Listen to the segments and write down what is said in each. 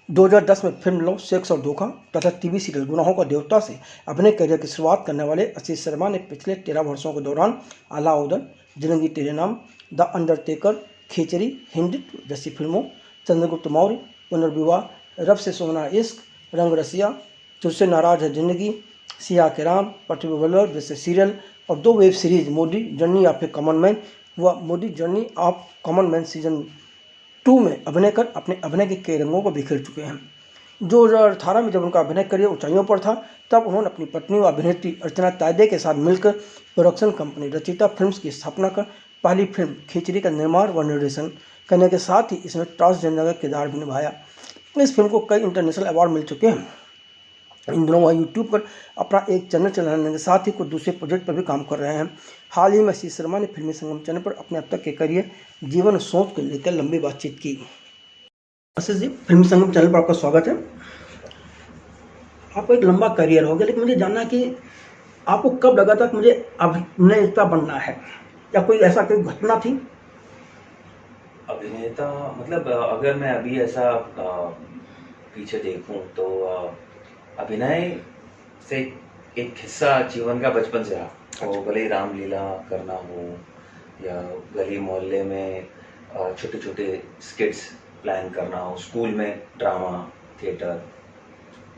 2010 में film love, sex और धोखा तथा टीवी सीरियल गुनाहों का देवता से अभिनय करियर की शुरुआत करने वाले आशीष शर्मा ने पिछले 13 वर्षों के दौरान अलाउद्दीन, जिंदगी तेरे नाम, द अंडरटेकर, खिचड़ी, हिंदुत्व जैसी फिल्मों, चंद्रगुप्त मौर्य, पुनर्विवाह, रब से सोना इश्क, रंग रसिया, तुझसे नाराज है जिंदगी, सिया के राम, पृथ्वी बल्लभ जैसे सीरियल और 2 web series Modi journey of a common man व Modi journey of common man season 2 में अभिनय कर अपने अभिनय के कई रंगों को बिखेर चुके हैं। 2018 में जब उनका अभिनय करियर ऊंचाइयों पर था, तब उन्होंने अपनी पत्नी व अभिनेत्री अर्चना तायदे के साथ मिलकर प्रोडक्शन कंपनी रचिता फिल्म्स की स्थापना कर पहली फिल्म खिचड़ी का निर्माण व निर्देशन करने के साथ ही इसमें ट्रांसजेंडर का किरदार भी निभाया। इस फिल्म को कई इंटरनेशनल अवार्ड मिल चुके हैं। इन दिनों वह यूट्यूब पर अपना एक चैनल चलाने के साथ ही कुछ दूसरे प्रोजेक्ट पर भी काम कर रहे हैं। हाल ही में आशीष शर्मा ने फिल्मी संगम चैनल पर अपने अब तक के करियर, जीवन, सोच को लेकर लंबी बातचीत की। आशीष जी, फिल्मी संगम चैनल पर आपका स्वागत है। आपका एक लंबा करियर हो गया, लेकिन मुझे जानना है कि आपको कब लगा था कि मुझे अभिनेता बनना है, या कोई ऐसा कोई घटना थी? अभिनेता मतलब अगर मैं अभी ऐसा पीछे देखूं तो अभिनय से एक हिस्सा जीवन का बचपन से रहा। तो भले ही रामलीला करना हो या गली मोहल्ले में छोटे छोटे स्किट्स प्लान करना हो, स्कूल में ड्रामा थिएटर,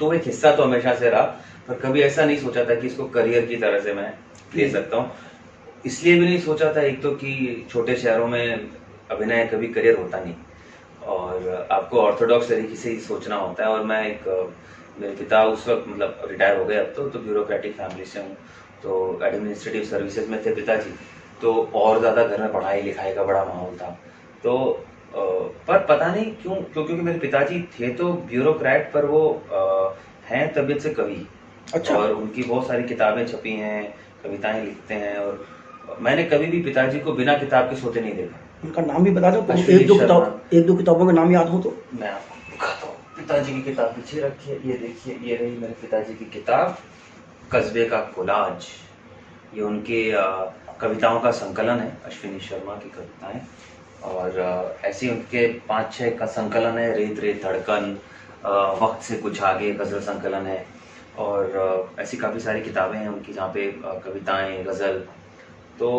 तो एक हिस्सा तो हमेशा से रहा। पर कभी ऐसा नहीं सोचा था कि इसको करियर की तरह से मैं ले सकता हूँ। इसलिए भी नहीं सोचा था, एक तो कि छोटे शहरों में अभिनय कभी करियर होता नहीं और आपको ऑर्थोडॉक्स तरीके से ही सोचना होता है। और मैं मेरे पिता उस वक्त मतलब रिटायर हो गए अब तो ब्यूरोक्रेटिक फैमिली से हूँ, तो एडमिनिस्ट्रेटिव सर्विसेज में थे पिताजी, तो और ज़्यादा घर में पढ़ाई लिखाई का बड़ा माहौल था। तो पर पता नहीं क्योंकि मेरे पिताजी थे तो ब्यूरोक्रेट, पर वो हैं तबीयत से कवि। अच्छा। और उनकी बहुत सारी किताबें छपी हैं, कविताएं लिखते हैं, और मैंने कभी भी पिताजी को बिना किताब के सोते नहीं देखा। उनका नाम भी बता दो, एक दो किताबों के नाम याद हो तो। मैं आपको दिखाता हूँ। पिताजी की किताब पीछे रखी है, ये देखिए, ये रही मेरे पिताजी की किताब कस्बे का कोलाज। ये उनके कविताओं का संकलन है, अश्विनी शर्मा की कविताएं। और ऐसी उनके 5-6 का संकलन है, रेत रेत धड़कन, वक्त से कुछ आगे गज़ल संकलन है। और ऐसी काफ़ी सारी किताबें हैं उनकी जहाँ पे कविताएं, गज़ल। तो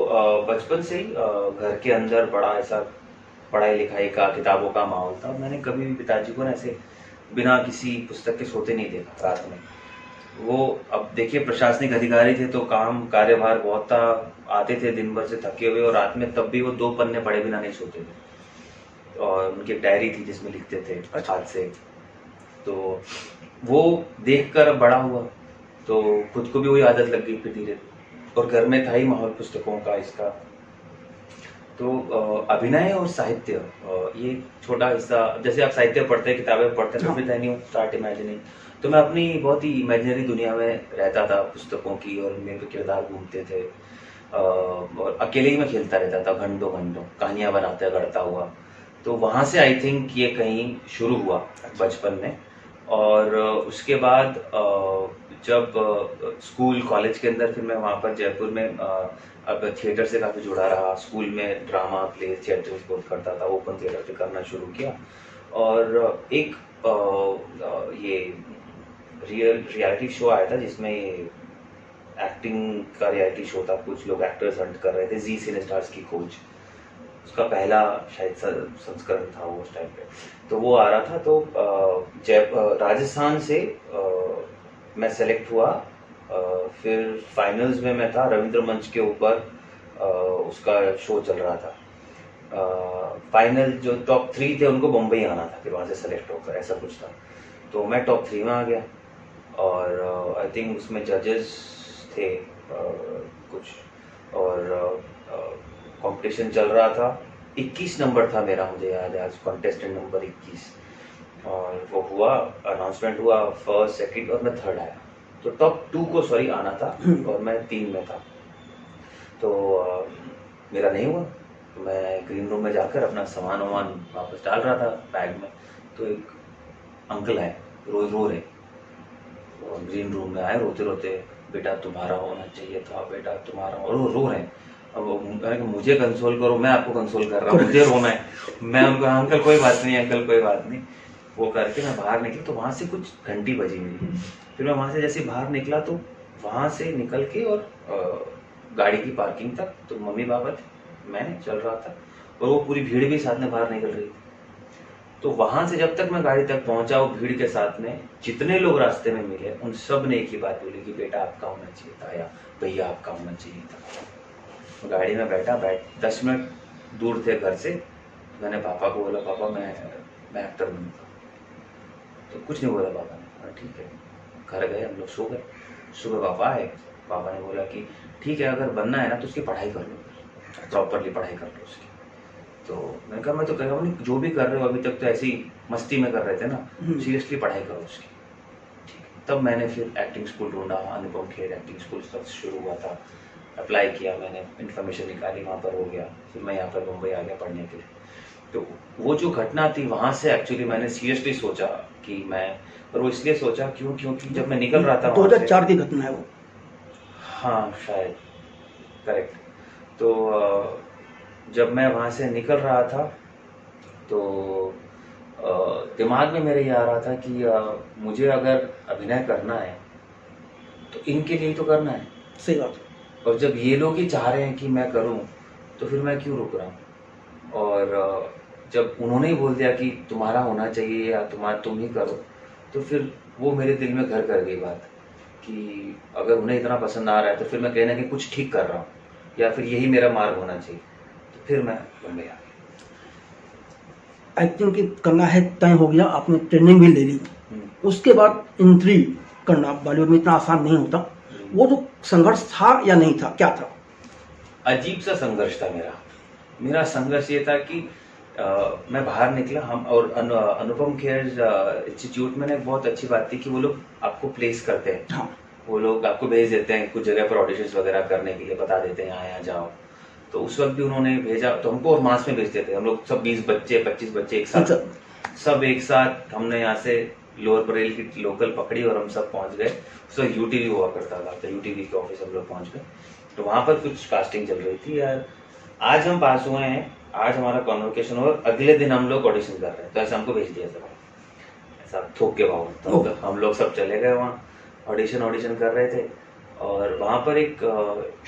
बचपन से ही घर के अंदर बड़ा ऐसा पढ़ाई लिखाई का, किताबों का माहौल था। मैंने कभी भी पिताजी को ना ऐसे बिना किसी पुस्तक के सोते नहीं देखा रात में। वो अब देखिए प्रशासनिक अधिकारी थे तो काम कार्यभार बहुत था, आते थे दिन भर से थके हुए, और रात में तब भी वो 2 पन्ने पढ़े बिना नहीं सोते थे। और उनकी एक डायरी थी जिसमें लिखते थे हाथ से। तो वो देखकर बड़ा हुआ तो खुद को भी वही आदत लग गई फिर धीरे, और घर में था ही माहौल पुस्तकों का इसका। तो अभिनय और साहित्य ये छोटा हिस्सा, जैसे आप साहित्य पढ़ते हैं, किताबें पढ़ते हैं, तो फिर नहीं स्टार्ट इमेजिनिंग। तो मैं अपनी बहुत ही इमेजिनरी दुनिया में रहता था पुस्तकों की, और मेरे किरदार घूमते थे। और अकेले ही मैं खेलता रहता था घंटों घंटों, कहानियाँ बनाते गढ़ता हुआ। तो वहाँ से आई थिंक ये कहीं शुरू हुआ बचपन में। और उसके बाद जब स्कूल कॉलेज के अंदर, फिर मैं वहाँ पर जयपुर में अब थिएटर से काफ़ी जुड़ा रहा। स्कूल में ड्रामा, प्ले, थिएटर बहुत करता था, ओपन थिएटर पे करना शुरू किया। और एक ये रियलिटी शो आया था जिसमें ये एक्टिंग का रियलिटी शो था, कुछ लोग एक्टर्स हंट कर रहे थे, जी सिने स्टार्स की खोज, उसका पहला शायद संस्करण था वो उस टाइम पे। तो वो आ रहा था, तो राजस्थान से मैं सेलेक्ट हुआ। फिर फाइनल्स में मैं था, रविंद्र मंच के ऊपर उसका शो चल रहा था। फाइनल जो टॉप 3 थे उनको बम्बई आना था, फिर वहाँ से सेलेक्ट होकर, ऐसा कुछ था। तो मैं टॉप 3 में आ गया। और आई थिंक उसमें जजेस थे कुछ, और कंपटीशन चल रहा था। 21 नंबर था मेरा, मुझे याद है आज, कॉन्टेस्टेंट नंबर 21। और वो हुआ, अनाउंसमेंट हुआ, फर्स्ट, सेकंड, और मैं थर्ड आया। तो टॉप 2 को सॉरी आना था, और मैं 3 में था। तो मेरा नहीं हुआ। तो मैं ग्रीन रूम में जाकर अपना सामान वामान वापस डाल रहा था बैग में, तो एक अंकल है, रोज रो रहे, ग्रीन रूम में आए रोते रोते, बेटा तुम्हारा होना चाहिए था, बेटा तुम्हारा, और वो रो रहे हैं। अब मैंने कहा मुझे कंसोल करो, मैं आपको कंसोल कर रहा हूँ, मुझे रोना है। मैं उनको अंकल कोई बात नहीं, अंकल कोई बात नहीं, वो करके मैं बाहर निकला। तो वहाँ से कुछ घंटी बजी मेरी। फिर मैं वहाँ से जैसे बाहर निकला तो वहाँ से निकल के और गाड़ी की पार्किंग तक, तो मम्मी पापा थे, मैं चल रहा था और वो पूरी भीड़ भी साथ में बाहर निकल रही थी। तो वहां से जब तक मैं गाड़ी तक पहुंचा, वो भीड़ के साथ में जितने लोग रास्ते में मिले उन सब ने एक ही बात बोली कि बेटा आपका होना चाहिए था, या भैया आपका होना चाहिए था। गाड़ी में बैठा, 10 मिनट दूर थे घर से। मैंने पापा को बोला, पापा मैं एक्टर बनूंगा। तो कुछ नहीं बोला पापा ने, हाँ ठीक है। घर गए, हम लोग सो गए। सुबह पापा आए, पापा ने बोला कि ठीक है, अगर बनना है ना तो उसकी पढ़ाई कर लो, प्रॉपरली पढ़ाई कर लो उसकी। तो मैंने कहा मैं तो कह रहा हूँ जो भी कर रहे हो अभी तक तो ऐसी मस्ती में कर रहे थे ना, सीरियसली पढ़ाई करो उसकी। ठीक है, तब मैंने फिर एक्टिंग स्कूल ढूंढा, अनुपम खेर एक्टिंग स्कूल तब शुरू हुआ था। अप्लाई किया मैंने, इन्फॉर्मेशन निकाली, वहाँ पर हो गया। फिर मैं यहाँ पर मुंबई आ गया पढ़ने के लिए। तो वो जो घटना थी वहाँ से एक्चुअली मैंने सीरियसली सोचा कि मैं, और वो इसलिए सोचा क्योंकि जब मैं निकल रहा था 2004 की घटना है वो। हाँ शायद, करेक्ट। तो जब मैं वहाँ से निकल रहा था तो दिमाग में मेरे ये आ रहा था कि मुझे अगर अभिनय करना है तो इनके लिए तो करना है। सही बात। और जब ये लोग ही चाह रहे हैं कि मैं करूं तो फिर मैं क्यों रुक रहा हूँ। और जब उन्होंने ही बोल दिया कि तुम्हारा होना चाहिए या तुम ही करो, तो फिर वो मेरे दिल में घर कर गई बात कि अगर उन्हें इतना पसंद आ रहा है तो फिर मैं कहीं ना कहीं कुछ ठीक कर रहा हूँ, या फिर यही मेरा मार्ग होना चाहिए। तो फिर मैं बन गया। एक्टिंग की करना है तय हो गया, आपने ट्रेनिंग भी ले ली। उसके बाद एंट्री करना बॉलीवुड में इतना आसान नहीं होता। वो जो संघर्ष था या नहीं था, क्या था? अजीब सा संघर्ष था मेरा संघर्ष ये था कि मैं बाहर निकला। हम और अनुपम खेर इंस्टीट्यूट में एक बहुत अच्छी बात थी कि वो लोग आपको प्लेस करते हैं। हाँ। वो लोग आपको भेज देते हैं कुछ जगह पर ऑडिशंस वगैरह करने के लिए, बता देते हैं यहाँ जाओ। तो उस वक्त भी उन्होंने भेजा, तो हमको और मास में भेजते थे। हम लोग सब 20 बच्चे 25 बच्चे एक साथ, सब एक साथ। हमने यहाँ से लोअर बरेल की लोकल पकड़ी और हम सब पहुंच गए। उस वक्त यूटीवी हुआ करता था, तो यूटीवी के ऑफिस हम लोग पहुंच गए। तो वहां पर कुछ कास्टिंग चल रही थी यार। आज हम पास हुए हैं, आज हमारा कॉन्वोकेशन और अगले दिन हम लोग ऑडिशन कर रहे हैं। तो ऐसा हमको भेज दिया सब, ऐसा थोक के भाव। तो हम लोग सब चले गए वहाँ, ऑडिशन कर रहे थे। और वहाँ पर एक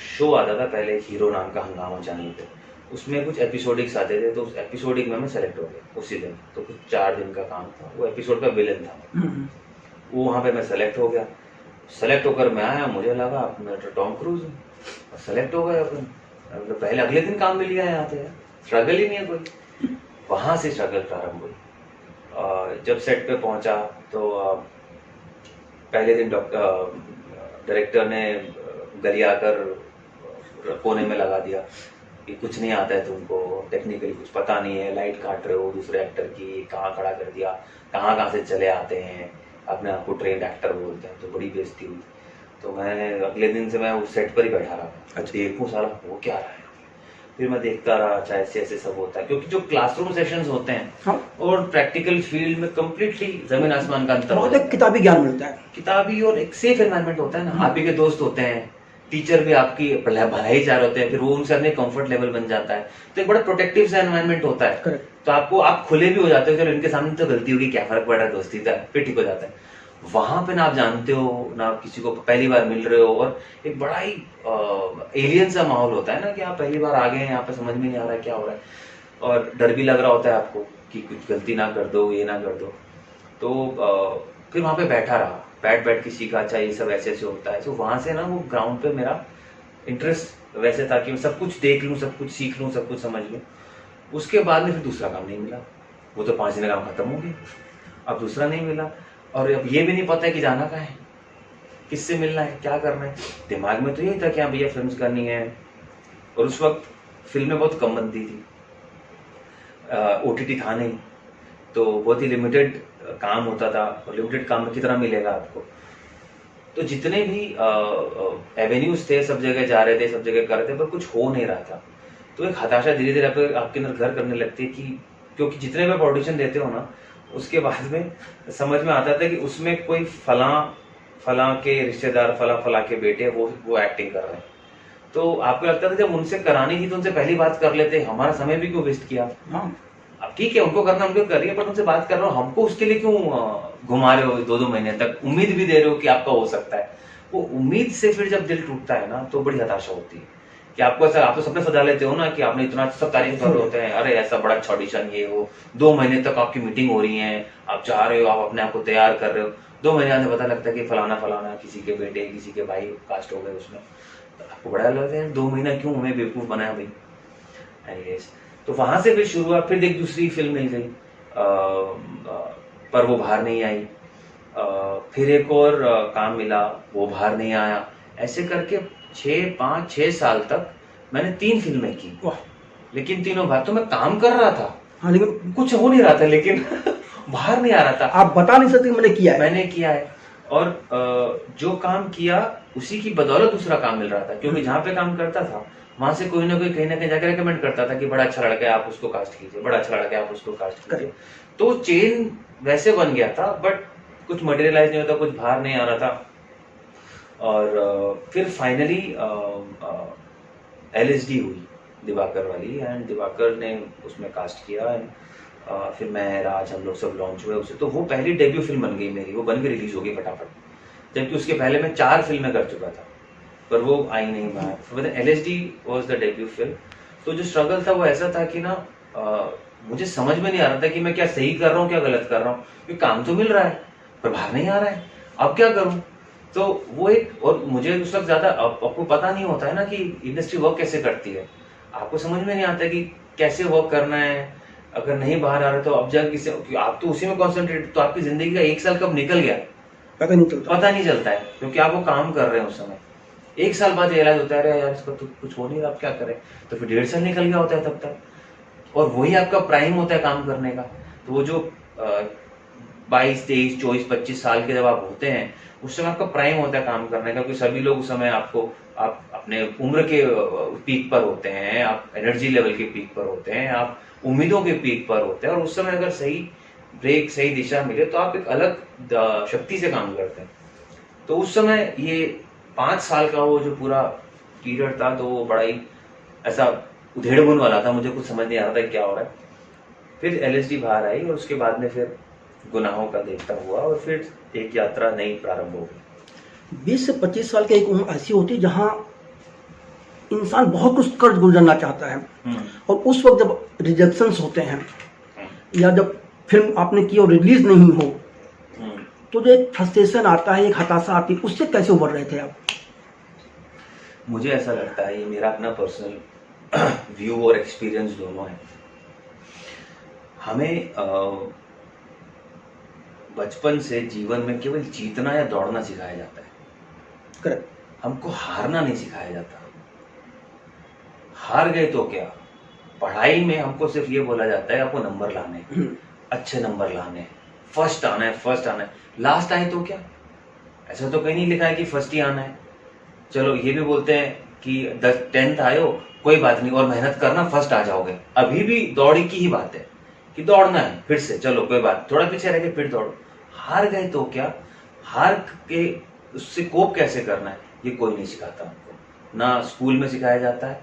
शो आता था पहले, हीरो नाम का, हंगामा चैनल पे। उसमें कुछ एपिसोडिक्स आते थे, तो उस एपिसोडिक में मैं सेलेक्ट हो गया उसी दिन। तो कुछ 4 दिन का काम था, वो एपिसोड का विलन था। वो वहाँ पे मैं सेलेक्ट हो गया। सेलेक्ट होकर मैं आया, मुझे लगा मैं तो टॉम क्रूज हूँ, सेलेक्ट हो गया अपन। मतलब पहले अगले दिन काम मिल गया यहाँ पे, स्ट्रगल ही नहीं है कोई। वहाँ से स्ट्रगल प्रारंभ हुई। जब सेट पे पहुंचा तो पहले दिन डायरेक्टर ने गरियाकर कोने में लगा दिया कि कुछ नहीं आता है तुमको, टेक्निकली कुछ पता नहीं है, लाइट काट रहे हो दूसरे एक्टर की, कहाँ खड़ा कर दिया, कहाँ से चले आते हैं, अपने आप को ट्रेंड एक्टर बोलते हैं। तो बड़ी बेइज्जती हुई। तो मैं अगले दिन से मैं उस सेट पर ही बैठा रहा, देखूँ सारा वो क्या रहा है। फिर मैं देखता रहा, अच्छा ऐसे ऐसे सब होता है। क्योंकि जो क्लासरूम सेशंस होते हैं, हाँ, और प्रैक्टिकल फील्ड में कम्प्लीटली जमीन आसमान का अंतर होता है। किताबी ज्ञान मिलता है, किताबी, और एक सेफ एनवायरनमेंट होता है ना। आप ही के दोस्त होते हैं, टीचर भी आपकी भलाई चाह रहे होते हैं, फिर वो उनसे अपने कंफर्ट लेवल बन जाता है। तो एक बड़ा प्रोटेक्टिव सा एनवायरनमेंट होता है। तो आपको आप खुले भी हो जाते हो, चलो इनके सामने तो गलती होगी, क्या फर्क पड़ रहा है, दोस्ती था, फिर ठीक हो जाता है। वहां पे ना आप जानते हो, ना आप किसी को पहली बार मिल रहे हो, और एक बड़ा ही एलियन सा माहौल होता है ना कि आप पहली बार आ गए हैं, यहाँ पे समझ में नहीं आ रहा है क्या हो रहा है, और डर भी लग रहा होता है आपको कि कुछ गलती ना कर दो, ये ना कर दो। तो फिर वहां पे बैठा रहा, बैठ के सीखा, अच्छा ये सब ऐसे ऐसे होता है। तो वहां से ना वो ग्राउंड पे मेरा इंटरेस्ट वैसे था कि मैं सब कुछ देख लूँ, सब कुछ सीख लूँ, सब कुछ समझ लूँ। उसके बाद में फिर दूसरा काम नहीं मिला, वो तो 5 दिन का काम खत्म हो गया, अब दूसरा नहीं मिला। और अब ये भी नहीं पता है कि जाना कहाँ है, किससे मिलना है, क्या करना है। दिमाग में तो यही था कि हाँ भैया फिल्म करनी है। और उस वक्त फिल्में बहुत कम बनती थी, OTT था नहीं, तो बहुत ही लिमिटेड काम होता था। और लिमिटेड काम में कितना मिलेगा आपको। तो जितने भी एवेन्यूज थे, सब जगह जा रहे थे, सब जगह कर रहे थे, पर कुछ हो नहीं रहा था। तो एक हताशा धीरे धीरे आपके अंदर घर करने लगती है कि क्योंकि जितने भी आप ऑडिशन देते हो ना, उसके बाद में समझ में आता था कि उसमें कोई फलां फला के रिश्तेदार, फला फला के बेटे वो एक्टिंग कर रहे हैं। तो आपको लगता था जब उनसे करानी थी तो उनसे पहली बात कर लेते, हमारा समय भी क्यों वेस्ट किया। हाँ अब ठीक है, उनको करना उनको करिए, बट उनसे बात कर रहे हो, हमको उसके लिए क्यों घुमा रहे हो 2-2 महीने तक, उम्मीद भी दे रहे हो कि आपका हो सकता है। वो उम्मीद से फिर जब दिल टूटता है ना तो बड़ी हताशा होती है कि आपको ऐसा, आप तो सपने सजा लेते हो ना कि आपने इतना सब तारीफ कर रहे होते हैं, अरे ऐसा बड़ा अच्छा ऑडिशन ये वो, 2 महीने तक आपकी मीटिंग हो रही है, आप चाह रहे हो, आप अपने आप को तैयार कर रहे हो, 2 महीने बाद पता लगता है कि फलाना फलाना किसी के बेटे किसी के भाई कास्ट हो गए उसमें, तो आपको बड़ा लगता है 2 महीना क्यों हमें बेवकूफ बनाया भाई। एनीवेज, तो वहां से फिर शुरू हुआ, फिर एक दूसरी फिल्म मिल गई पर वो बाहर नहीं आई, फिर एक और काम मिला, वो बाहर नहीं आया, ऐसे करके 6 साल तक मैंने 3 फिल्में की। वाह। लेकिन तीनों बार तो मैं काम कर रहा था, हाँ लेकिन कुछ हो नहीं रहा था, लेकिन बाहर नहीं आ रहा था। आप बता नहीं सकते मैंने किया है। मैंने किया है, और जो काम किया उसी की बदौलत दूसरा काम मिल रहा था, क्योंकि जहाँ पे काम करता था वहां से कोई ना कोई कहीं ना कहीं जाकर रेकमेंड करता था कि बड़ा अच्छा लड़का है, आप उसको कास्ट कीजिए, बड़ा अच्छा लड़का है, आप उसको कास्ट कीजिए। तो चेन वैसे बन गया था, बट कुछ मटेरियलाइज नहीं होता, कुछ बाहर नहीं आ रहा था। और फिर फाइनली LSD हुई दिवाकर वाली, एंड दिवाकर ने उसमें कास्ट किया, एंड फिर मैं राज हम लोग सब लॉन्च हुए उसे, तो वो पहली डेब्यू फिल्म बन गई मेरी, वो बन के रिलीज हो गई फटाफट, जबकि उसके पहले मैं 4 फिल्में कर चुका था पर वो आई नहीं बाहर। LSD was the debut film. तो जो स्ट्रगल था वो ऐसा था कि ना मुझे समझ में नहीं आ रहा था कि मैं क्या सही कर रहा हूँ क्या गलत कर रहा हूँ, क्योंकि काम तो मिल रहा है पर बाहर नहीं आ रहा है, अब क्या करूँ। तो वो एक, और मुझे उस वक्त ज्यादा आपको पता नहीं होता है ना कि इंडस्ट्री वर्क कैसे करती है, आपको समझ में नहीं आता कि कैसे वर्क करना है। अगर नहीं बाहर आ रहा तो अब जाकर किसी, आप तो उसी में कॉन्सेंट्रेट, तो आपकी जिंदगी का 1 साल कब निकल गया पता नहीं चलता है, क्योंकि आप वो काम कर रहे हैं उस समय। 1 साल बाद रियलाइज होता है अरे यार इसका तो कुछ हो नहीं रहा, अब क्या करें, तो फिर 1.5 साल निकल गया होता है तब तक, और वही आपका प्राइम होता है काम करने का। तो वो जो 22, 23, 24, 25 साल के जब आप होते हैं उस समय आपका प्राइम होता है काम करने का, क्योंकि सभी लोग उस समय आपको, आप अपने उम्र के पीक पर होते हैं, आप एनर्जी लेवल के पीक पर होते हैं, आप उम्मीदों के पीक पर होते हैं, और उस समय अगर सही ब्रेक सही दिशा मिले तो आप एक अलग शक्ति से काम करते हैं। तो उस समय ये 5 साल का वो जो पूरा पीरियड था, तो वो बड़ा ही ऐसा उधेड़बुन वाला था, मुझे कुछ समझ नहीं आ रहा था क्या हो रहा है। फिर LSD बाहर आई, और उसके बाद में फिर गुनाहों का देवता हुआ, और फिर एक यात्रा नई प्रारंभ हो गई। 20 से 25 साल की एक उम्र ऐसी होती है जहाँ इंसान बहुत कुछ कर गुजरना चाहता है, और उस वक्त जब रिजेक्शंस होते हैं या जब फिल्म आपने की और रिलीज नहीं हो, तो जो एक फ्रस्ट्रेशन आता है, एक हताशा आती है, उससे कैसे उबर रहे थे आप? मुझे ऐसा लगता है, ये मेरा अपना पर्सनल व्यू और एक्सपीरियंस दोनों है, हमें बचपन से जीवन में केवल जीतना या दौड़ना सिखाया जाता है। करेक्ट। हमको हारना नहीं सिखाया जाता। हार गए तो क्या, पढ़ाई में हमको सिर्फ ये बोला जाता है आपको नंबर लाने, अच्छे नंबर लाने, फर्स्ट आना है, लास्ट आए तो क्या, ऐसा तो कहीं नहीं लिखा है कि फर्स्ट ही आना है। चलो ये भी बोलते हैं कि 10th आए हो कोई बात नहीं, और मेहनत करना फर्स्ट आ जाओगे, अभी भी दौड़ी की ही बात है कि दौड़ना है, फिर से चलो कोई बात, थोड़ा पीछे रह के फिर दौड़ो। हार गए तो क्या, हार के उससे कोप कैसे करना है ये कोई नहीं सिखाता हमको, ना स्कूल में सिखाया जाता है,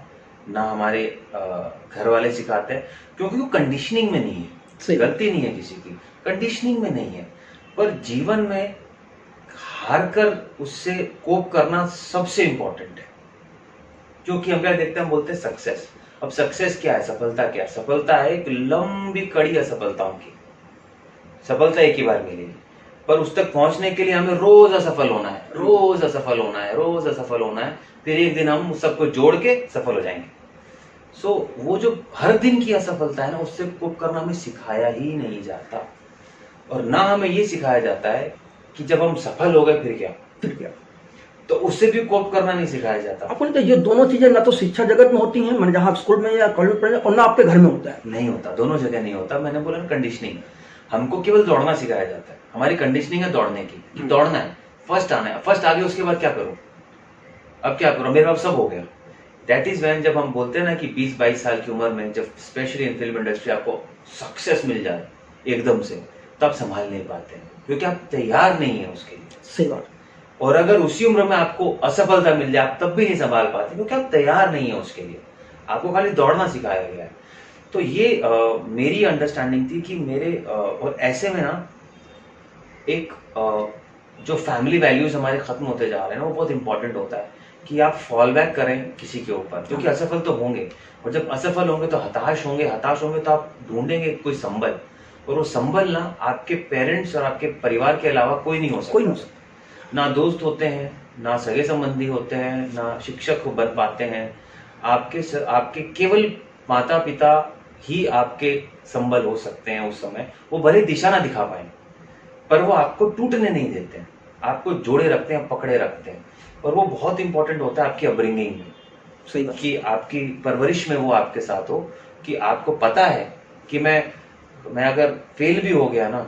ना हमारे घर वाले सिखाते हैं, क्योंकि वो कंडीशनिंग में नहीं है। गलती नहीं है किसी की, कंडीशनिंग में नहीं है, पर जीवन में हार कर उससे कोप करना सबसे इंपॉर्टेंट है। क्योंकि हम क्या देखते हैं, हम बोलते हैं सक्सेस। अब सक्सेस क्या है, सफलता क्या है? सफलता है एक लंबी कड़ी असफलताओं की। सफलता एक ही बार मिलेगी, पर उस तक पहुंचने के लिए हमें रोज असफल होना है, रोज असफल होना है, रोज असफल होना है, फिर एक दिन हम सबको जोड़ के सफल हो जाएंगे। सो वो जो हर दिन की असफलता है ना, उससे कोप करना हमें सिखाया ही नहीं जाता, और ना हमें ये सिखाया जाता है कि जब हम सफल हो गए फिर क्या, तो उससे भी कोप करना नहीं सिखाया जाता। आपको नहीं, ये दोनों चीजें ना तो शिक्षा जगत में होती हैं, जहाँ स्कूल में या कॉलेज में पढ़े, और ना आपके घर में होता है। नहीं होता, दोनों जगह नहीं होता। मैंने बोला ना कंडीशनिंग, हमको केवल दौड़ना सिखाया जाता है, हमारी कंडीशनिंग है दौड़ने की, कि दौड़ना है, फर्स्ट आना है, फर्स्ट आ गया उसके बाद क्या करूं, अब क्या करूं, मेरे अब सब हो गया। दैट इज व्हेन, जब हम बोलते हैं ना कि 20-22 साल की उम्र में जब स्पेशली इन फिल्म इंडस्ट्री आपको सक्सेस मिल जाए एकदम से, तब संभाल नहीं पाते हैं, क्योंकि आप तैयार नहीं है उसके लिए। सही बात। और अगर उसी उम्र में आपको असफलता मिल जाए आप तब भी नहीं संभाल पाते क्योंकि आप तैयार नहीं है उसके लिए, आपको खाली दौड़ना सिखाया गया है। तो ये मेरी अंडरस्टैंडिंग थी कि और ऐसे में ना एक जो फैमिली वैल्यूज हमारे खत्म होते जा रहे हैं ना, वो बहुत इंपॉर्टेंट होता है कि आप फॉल बैक करें किसी के ऊपर, क्योंकि असफल तो होंगे, और जब असफल होंगे तो हताश होंगे तो आप ढूंढेंगे कोई संबल, और वो संबल ना आपके पेरेंट्स और आपके परिवार के अलावा कोई नहीं हो सकता। ना दोस्त होते हैं, ना सगे संबंधी होते हैं, ना शिक्षक बन पाते हैं। आपके केवल माता पिता ही आपके संबल हो सकते हैं उस समय। वो भले दिशा ना दिखा पाए पर वो आपको टूटने नहीं देते हैं, आपको जोड़े रखते हैं, पकड़े रखते हैं। और वो बहुत इंपॉर्टेंट होता है आपकी अपब्रिंगिंग में, सही बात। कि आपकी परवरिश में वो आपके साथ हो, कि आपको पता है कि मैं अगर फेल भी हो गया ना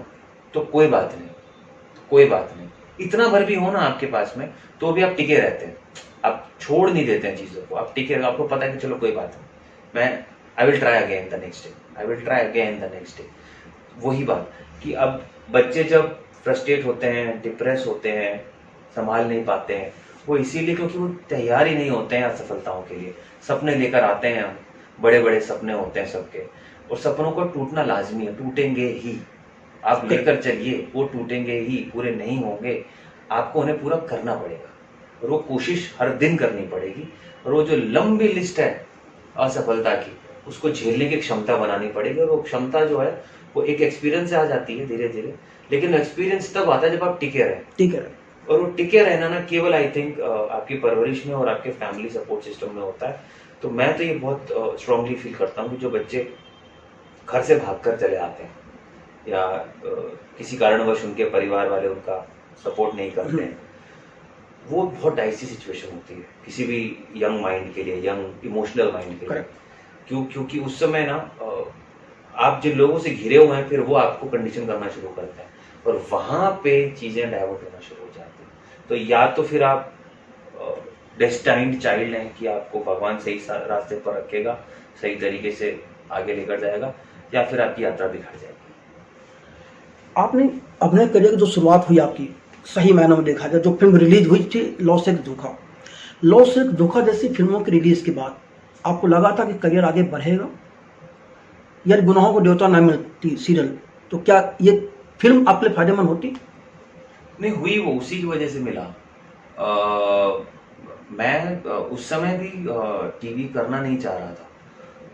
तो कोई बात नहीं, इतना भर भी हो ना आपके पास में तो भी आप टिके रहते हैं, आप छोड़ नहीं देते हैं चीजों को, आप टिके, आपको पता है कि चलो कोई बात नहीं, आई will try again the next day. वही बात कि अब बच्चे जब फ्रस्ट्रेट होते हैं, डिप्रेस होते हैं, संभाल नहीं पाते हैं, वो इसीलिए क्योंकि वो तैयार ही नहीं होते हैं असफलताओं के लिए। सपने लेकर आते हैं हम, बड़े बड़े सपने होते हैं सबके, और सपनों को टूटना लाजमी है, टूटेंगे ही। आप लेकर चलिए, वो टूटेंगे ही, पूरे नहीं होंगे, आपको उन्हें पूरा करना पड़ेगा, और वो कोशिश हर दिन करनी पड़ेगी। और वो जो लंबी लिस्ट है असफलता की, उसको झेलने की क्षमता बनानी पड़ेगी, और वो क्षमता जो है वो एक एक्सपीरियंस से आ जाती है धीरे धीरे, लेकिन एक्सपीरियंस तब आता है जब आप टिके रहे। और वो टिके रहना ना केवल आई थिंक आपकी परवरिश में और आपके फैमिली सपोर्ट सिस्टम में होता है। तो मैं तो ये बहुत स्ट्रांगली फील करता हूँ कि जो बच्चे घर से भागकर चले आते हैं या किसी कारणवश उनके परिवार वाले उनका सपोर्ट नहीं करते हैं, वो बहुत डाइसी सिचुएशन होती है किसी भी यंग माइंड के लिए, यंग इमोशनल माइंड के लिए। क्योंकि उस समय ना आप जिन लोगों से घिरे हुए हैं फिर वो आपको कंडीशन करना शुरू करते हैं, और वहां पे चीजें डाइवर्ट होना शुरू हो जाती हैं। तो या तो फिर आप डेस्टाइन्ड चाइल्ड हैं कि आपको भगवान सही रास्ते पर रखेगा, सही तरीके से आगे लेकर जाएगा, या फिर आपकी यात्रा बिखर जाएगी। आपने अपने करियर की जो शुरुआत हुई आपकी, सही मायनों में देखा जाए, जो फिल्म रिलीज हुई थी लॉ से धोखा जैसी फिल्मों की रिलीज के बाद आपको लगा था कि करियर आगे बढ़ेगा, या गुनाहों को देवता न मिलती सीरियल, तो क्या ये फिल्म आपके लिए फायदेमंद होती? नहीं हुई, वो उसी की वजह से मिला। मैं उस समय भी टीवी करना नहीं चाह रहा था,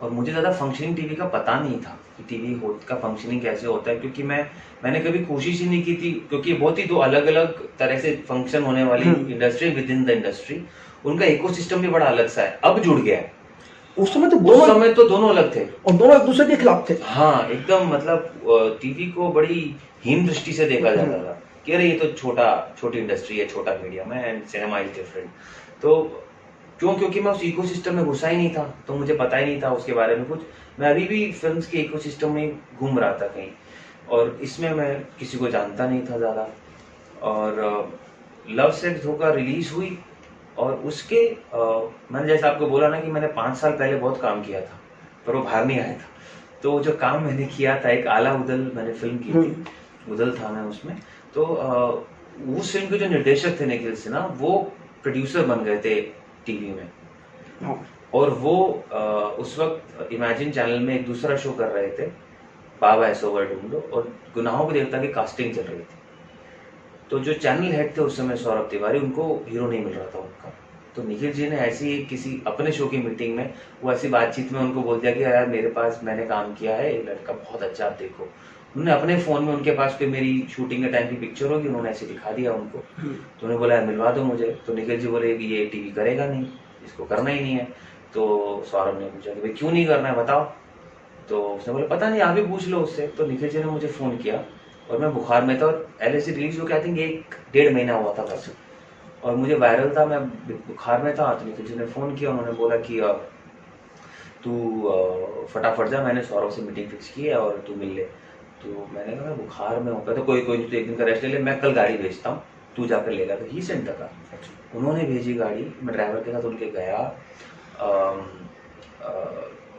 और मुझे ज़्यादा फंक्शनिंग टीवी का पता नहीं था कि टीवी का फंक्शनिंग कैसे होता है, क्योंकि मैंने कभी कोशिश ही नहीं की थी, क्योंकि बहुत ही दो अलग अलग तरह से फंक्शन होने वाली industry with in the industry, उनका इकोसिस्टम भी बड़ा अलग सा है, अब जुड़ गया है। उस समय तो दोनों अलग थे, और दोनों एक दूसरे के खिलाफ थे। हाँ एकदम, मतलब टीवी को बड़ी हीन दृष्टि से देखा जाता था कि अरे ये तो छोटी इंडस्ट्री है, छोटा मीडियम है, एंड सिनेमा इज डिफरेंट। तो क्योंकि मैं उस इकोसिस्टम में घुसा ही नहीं था, तो मुझे पता ही नहीं था उसके बारे में कुछ। मैं अभी भी फिल्म्स के इकोसिस्टम में घूम रहा था कहीं, और इसमें मैं किसी को जानता नहीं था ज़्यादा। और लव सेक्स धोखा रिलीज हुई, और उसके मैंने जैसे आपको बोला ना कि मैंने 5 साल पहले बहुत काम किया था, पर वो बाहर नहीं आया था। तो जो काम मैंने किया था, एक आला उदल मैंने फिल्म की थी, उदल था मैं उसमें। तो उस फिल्म के जो निर्देशक थे निखिल सिन्हा, वो प्रोड्यूसर बन गए थे टीवी में। और वो उस वक्त इमेजिन चैनल में एक दूसरा शो कर रहे थे, बाबा ऐसोवर ढूंढो, और गुनाहों के देवता की कास्टिंग चल रही थी। तो जो चैनल हेड थे उस समय सौरभ तिवारी, उनको हीरो नहीं मिल रहा था उनका। तो निखिल जी ने ऐसी किसी अपने शो की मीटिंग में, वो ऐसी बातचीत में उनको बोल दिया कि यार मेरे पास मैंने काम किया है, ये लड़का बहुत अच्छा, आप देखो। उन्होंने अपने फोन में, उनके पास कोई मेरी शूटिंग के टाइम की पिक्चर होगी, उन्होंने ऐसे दिखा दिया उनको। तो उन्होंने बोला मिलवा दो मुझे। तो निखिल जी बोले कि ये टीवी करेगा नहीं, इसको करना ही नहीं है। तो सौरभ ने पूछा कि भाई क्यों नहीं करना है बताओ। तो उसने बोला पता नहीं, आप ही पूछ लो उससे। तो निखिल जी ने मुझे फोन किया, और मैं बुखार में था, और LSC रिलीज हो के आई थिंक 1-1.5 महीना हुआ था बस, और मुझे वायरल था, मैं बुखार में था। तो निखिल जी ने फोन किया, उन्होंने बोला कि तू फटाफट जा, मैंने सौरभ से मीटिंग फिक्स की है और तू मिल ले। तो मैंने कहा मैं बुखार में हूँ। तो कोई नहीं, तो 1 दिन का रेस्ट ले ले, मैं कल गाड़ी भेजता हूँ, तू जाकर लेगा। तो ही सेंट का उन्होंने भेजी गाड़ी, मैं ड्राइवर के साथ उनके गया,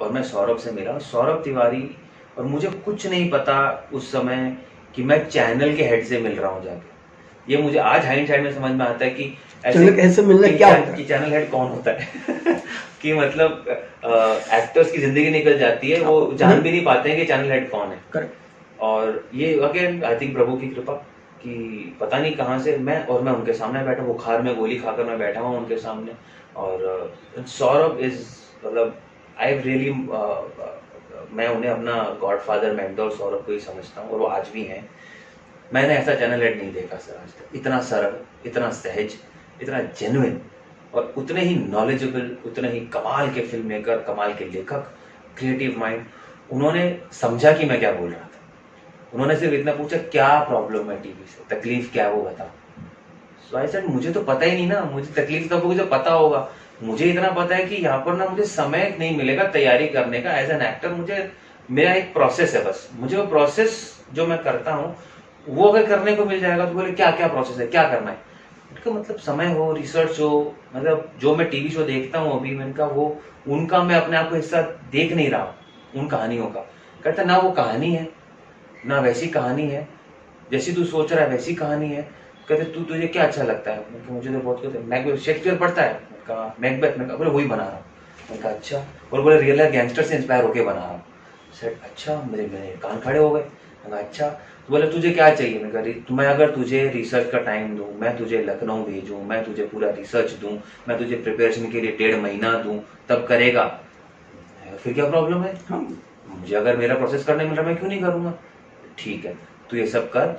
और मैं सौरभ से मिला, सौरभ तिवारी। और मुझे कुछ नहीं पता उस समय कि मैं चैनल के हेड से मिल रहा हूँ जाके। ये मुझे आज हाइंडसाइड में समझ में आता है कि चैनल हेड से मिलना क्या होता है, कि चैनल हेड कौन होता है कि मतलब एक्टर्स की जिंदगी निकल जाती है, वो जान भी नहीं पाते हैं कि चैनल हेड कौन है। करेक्ट। और ये अगेन आई थिंक प्रभु की कृपा कि पता नहीं कहाँ से मैं उनके सामने बैठा, बुखार में गोली खाकर मैं बैठा हूँ उनके सामने। और सौरभ इज मतलब आई रियली मैं उन्हें अपना गॉडफादर मेंटोर सौरभ को ही समझता हूँ, और वो आज भी हैं। मैंने ऐसा चैनल हेड नहीं देखा सर आज तक, इतना सरल, इतना सहज, इतना जेन्युइन, और उतने ही नॉलेजेबल, उतने ही कमाल के फिल्म मेकर, कमाल के लेखक, क्रिएटिव माइंड। उन्होंने समझा कि मैं क्या बोल रहा था। उन्होंने सिर्फ इतना पूछा क्या प्रॉब्लम है टीवी से, तकलीफ क्या है वो बताओ। सो आई सेड मुझे तो पता ही नहीं ना, मुझे तकलीफ कब होगी जो पता होगा। मुझे इतना पता है कि यहाँ पर ना मुझे समय नहीं मिलेगा तैयारी करने का एज एन एक्टर। मुझे मेरा एक प्रोसेस है, बस मुझे वो प्रोसेस जो मैं करता हूँ वो अगर करने को मिल जाएगा तो बोले क्या क्या प्रोसेस है, क्या करना है। इनका मतलब समय हो, रिसर्च हो, मतलब जो मैं टीवी शो देखता हूँ अभी मैं इनका वो उनका मैं अपने आप को हिस्सा देख नहीं रहा हूँ उन कहानियों का। कहता ना वो कहानी है, ना वैसी कहानी है जैसी तू सोच रहा है वैसी कहानी है। कहते तुझे क्या अच्छा लगता है? मुझे तो बहुत कुछ, मैकबेथ शेक्सपियर पढ़ता है, कहा मैकबेथ, मैं बोले वही बना रहा हूँ। मैंने कहा अच्छा, और बोले रियल लाइफ गैंगस्टर से इंस्पायर होके बना रहा हूँ। सेट अच्छा, मेरे कान खड़े हो गए। मैंने कहा अच्छा, तो बोले तुझे क्या चाहिए? मैं कहा मैं अगर तुझे रिसर्च का टाइम दूं, मैं तुझे लखनऊ भेजूं, मैं तुझे पूरा रिसर्च दूं, मैं तुझे प्रिपरेशन के लिए 1.5 महीना दूं, तब करेगा? फिर क्या प्रॉब्लम है? मुझे अगर मेरा प्रोसेस करने मिल रहा मैं क्यों नहीं करूंगा? ठीक है, तू ये सब कर,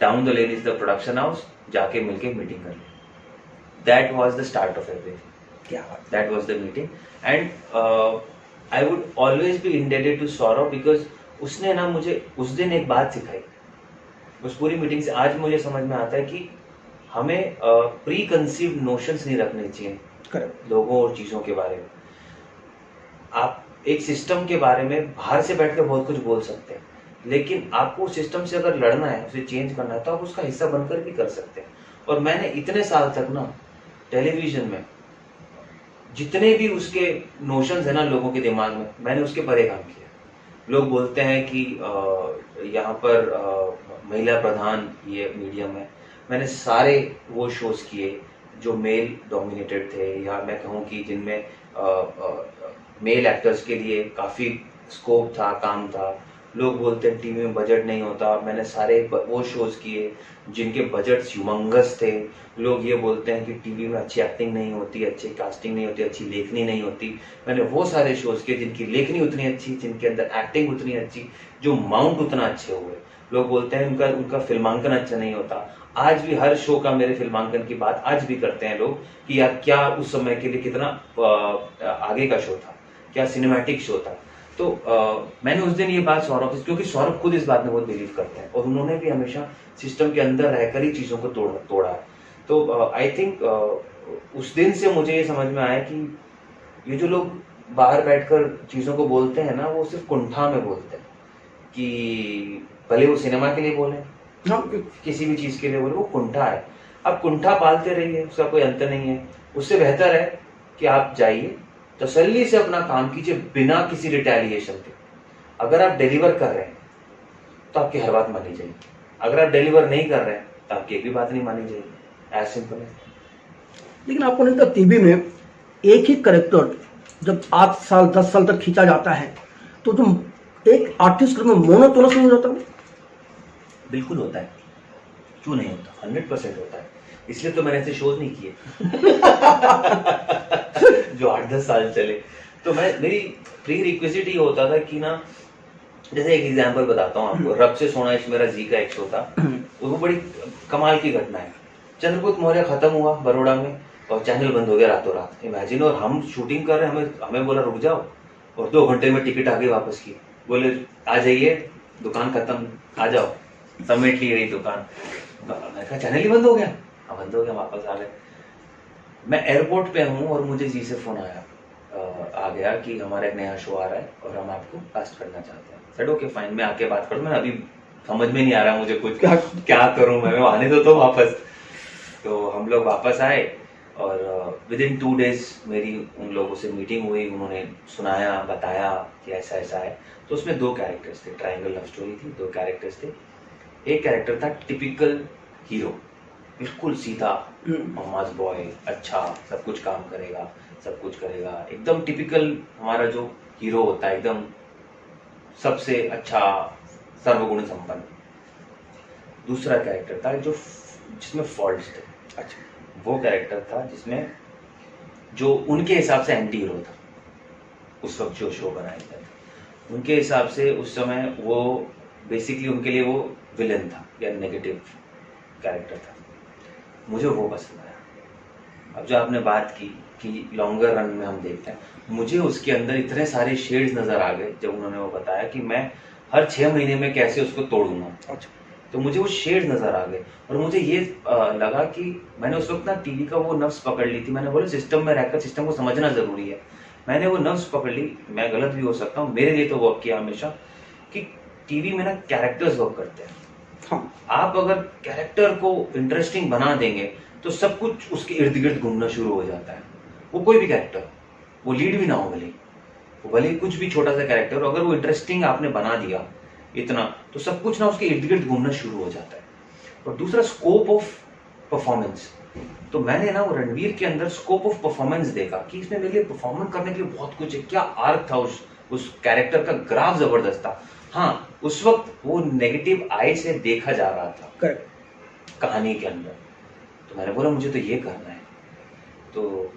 down the lane is the production house, जाके मिलके मीटिंग कर ले। That was the start of everything. क्या बात। That was the meeting and I would always be indebted to Saurabh because उसने ना मुझे उस दिन एक बात सिखाई। उस पूरी मीटिंग से आज मुझे समझ में आता है कि हमें प्री कंसीव्ड नोशंस नहीं रखने चाहिए करेक्ट। लोगों और चीज़ों के बारे में। आप एक सिस्टम के बारे में बाहर से बैठ कर बहुत कुछ बोल सकते हैं, लेकिन आपको उस सिस्टम से अगर लड़ना है, उसे चेंज करना है, तो आप उसका हिस्सा बनकर भी कर सकते हैं। और मैंने इतने साल तक ना टेलीविजन में जितने भी उसके नोशंस है ना लोगों के दिमाग में, मैंने उसके परे काम किया। लोग बोलते हैं कि यहाँ पर महिला प्रधान ये मीडियम है। मैंने सारे वो शोज किए जो मेल डोमिनेटेड थे, या मैं कहूँ कि जिनमें मेल एक्टर्स के लिए काफ़ी स्कोप था, काम था। लोग बोलते हैं टीवी में बजट नहीं होता, मैंने सारे वो शोज किए जिनके बजट ह्यूमंगस थे। लोग ये बोलते हैं कि टीवी में अच्छी एक्टिंग नहीं होती, अच्छी कास्टिंग नहीं होती, अच्छी लेखनी नहीं होती। मैंने वो सारे शोज किए जिनकी लेखनी उतनी अच्छी, जिनके अंदर एक्टिंग उतनी अच्छी, जो माउंट उतना अच्छे हुए। लोग बोलते हैं उनका फिल्मांकन अच्छा नहीं होता। आज भी हर शो का मेरे फिल्मांकन की बात आज भी करते हैं लोग कि यार क्या उस समय के लिए कितना आगे का शो था, क्या सिनेमैटिक शो था। तो मैंने उस दिन ये बात सौरभ से, क्योंकि सौरभ खुद इस बात में बहुत बिलीव करते हैं और उन्होंने भी हमेशा सिस्टम के अंदर रहकर ही चीज़ों को तोड़ा है। तो आई थिंक उस दिन से मुझे ये समझ में आया कि ये जो लोग बाहर बैठकर चीज़ों को बोलते हैं ना, वो सिर्फ कुंठा में बोलते हैं कि भले वो सिनेमा के लिए बोले, किसी भी चीज़ के लिए बोले, वो कुंठा है। आप कुंठा पालते रहिए, उसका कोई अंत नहीं है। उससे बेहतर है कि आप जाइए, तसल्ली से अपना काम कीजिए बिना किसी रिटेलिएशन के। अगर आप डिलीवर कर रहे हैं तो आपकी हर बात मानी जाएगी, अगर आप डिलीवर नहीं कर रहे हैं तो आपकी एक भी बात नहीं मानी जाएगी। एज सिंपल है। लेकिन आपको नहीं लगता टीवी में एक ही करेक्टर जब 8 साल 10 साल तक खींचा जाता है तो तुम एक आर्टिस्ट में मोनोटोनस नहीं होता? बिल्कुल होता है, क्यों नहीं होता, 100% होता है। इसलिए तो मैंने ऐसे शोज नहीं किए जो 8-10 साल चले। तो मेरी प्री रिक्विजिट ये होता था कि ना, जैसे एक एग्जांपल बताता हूँ आपको। रब से सोना इश्क मेरा जी का एक शो था, वो बड़ी कमाल की घटना है। चंद्रगुप्त मौर्य खत्म हुआ बड़ौदा में और चैनल बंद हो गया रातों रात, इमेजिन। और हम शूटिंग कर रहे हैं, हमें बोला रुक जाओ, और 2 घंटे में टिकट आगे वापस की। बोले आ जाइए, दुकान खत्म, आ जाओ, समेट ली गई दुकान। मैंने कहा चैनल ही बंद हो गया? हाँ बंद हो गया, वापस आ गए। मैं एयरपोर्ट पे हूँ और मुझे जी से फोन आ गया कि हमारा एक नया शो आ रहा है और हम आपको कास्ट करना चाहते हैं। सर ओके फाइन, मैं आके बात करूँ, मैं अभी समझ में नहीं आ रहा मुझे कुछ, क्या करूँ मैं आने दो तो वापस। तो हम लोग वापस आए और विदिन 2 days मेरी उन लोगों से मीटिंग हुई। उन्होंने सुनाया, बताया कि ऐसा ऐसा है। तो उसमें 2 कैरेक्टर्स थे, ट्रायंगल लव स्टोरी थी, 2 कैरेक्टर्स थे। एक कैरेक्टर था टिपिकल हीरो, बिल्कुल सीधा ममाज बॉय, अच्छा सब कुछ काम करेगा, सब कुछ करेगा, एकदम टिपिकल हमारा जो हीरो होता है, एकदम सबसे अच्छा, सर्वगुण संपन्न। दूसरा कैरेक्टर था जो जिसमें फॉल्ट्स थे। अच्छा। वो कैरेक्टर था जिसमें जो उनके हिसाब से एंटी हीरो था, उस वक्त जो शो बनाया गया था उनके हिसाब से उस समय वो बेसिकली उनके लिए वो विलन था या नेगेटिव कैरेक्टर था। मुझे वो पसंद आया। अब जो आपने बात की कि लॉन्गर रन में हम देखते हैं, मुझे उसके अंदर इतने सारे शेड्स नजर आ गए जब उन्होंने वो बताया कि मैं हर 6 महीने में कैसे उसको तोड़ूंगा। अच्छा। तो मुझे वो शेड्स नजर आ गए और मुझे ये लगा कि मैंने उस वक्त ना टीवी का वो नफ्स पकड़ ली थी। मैंने बोला सिस्टम में रहकर सिस्टम को समझना जरूरी है। मैंने वो नफ्स पकड़ ली, मैं गलत भी हो सकता हूँ, मेरे लिए तो वर्क किया हमेशा कि टीवी में ना कैरेक्टर्स वर्क करते हैं। हाँ। आप अगर कैरेक्टर को इंटरेस्टिंग बना देंगे तो सब कुछ उसके इर्द गिर्द घूमना शुरू हो जाता है। वो कोई भी कैरेक्टर, वो लीड भी ना हो, भले ही कुछ भी छोटा सा कैरेक्टर, अगर वो इंटरेस्टिंग आपने बना दिया इतना, तो सब कुछ ना उसके इर्द गिर्द घूमना शुरू हो जाता है। और दूसरा स्कोप ऑफ परफॉर्मेंस, तो मैंने ना वो रणवीर के अंदर स्कोप ऑफ परफॉर्मेंस देखा कि इसमें मेरे लिए परफॉर्मेंस करने के लिए बहुत कुछ है। क्या आर्क था उस कैरेक्टर का, ग्राफ जबरदस्त था। हाँ, उस वक्त वो नेगेटिव आई से देखा जा रहा था करेक्ट। कहानी के अंदर। तो मैंने बोला मुझे तो ये करना है। तो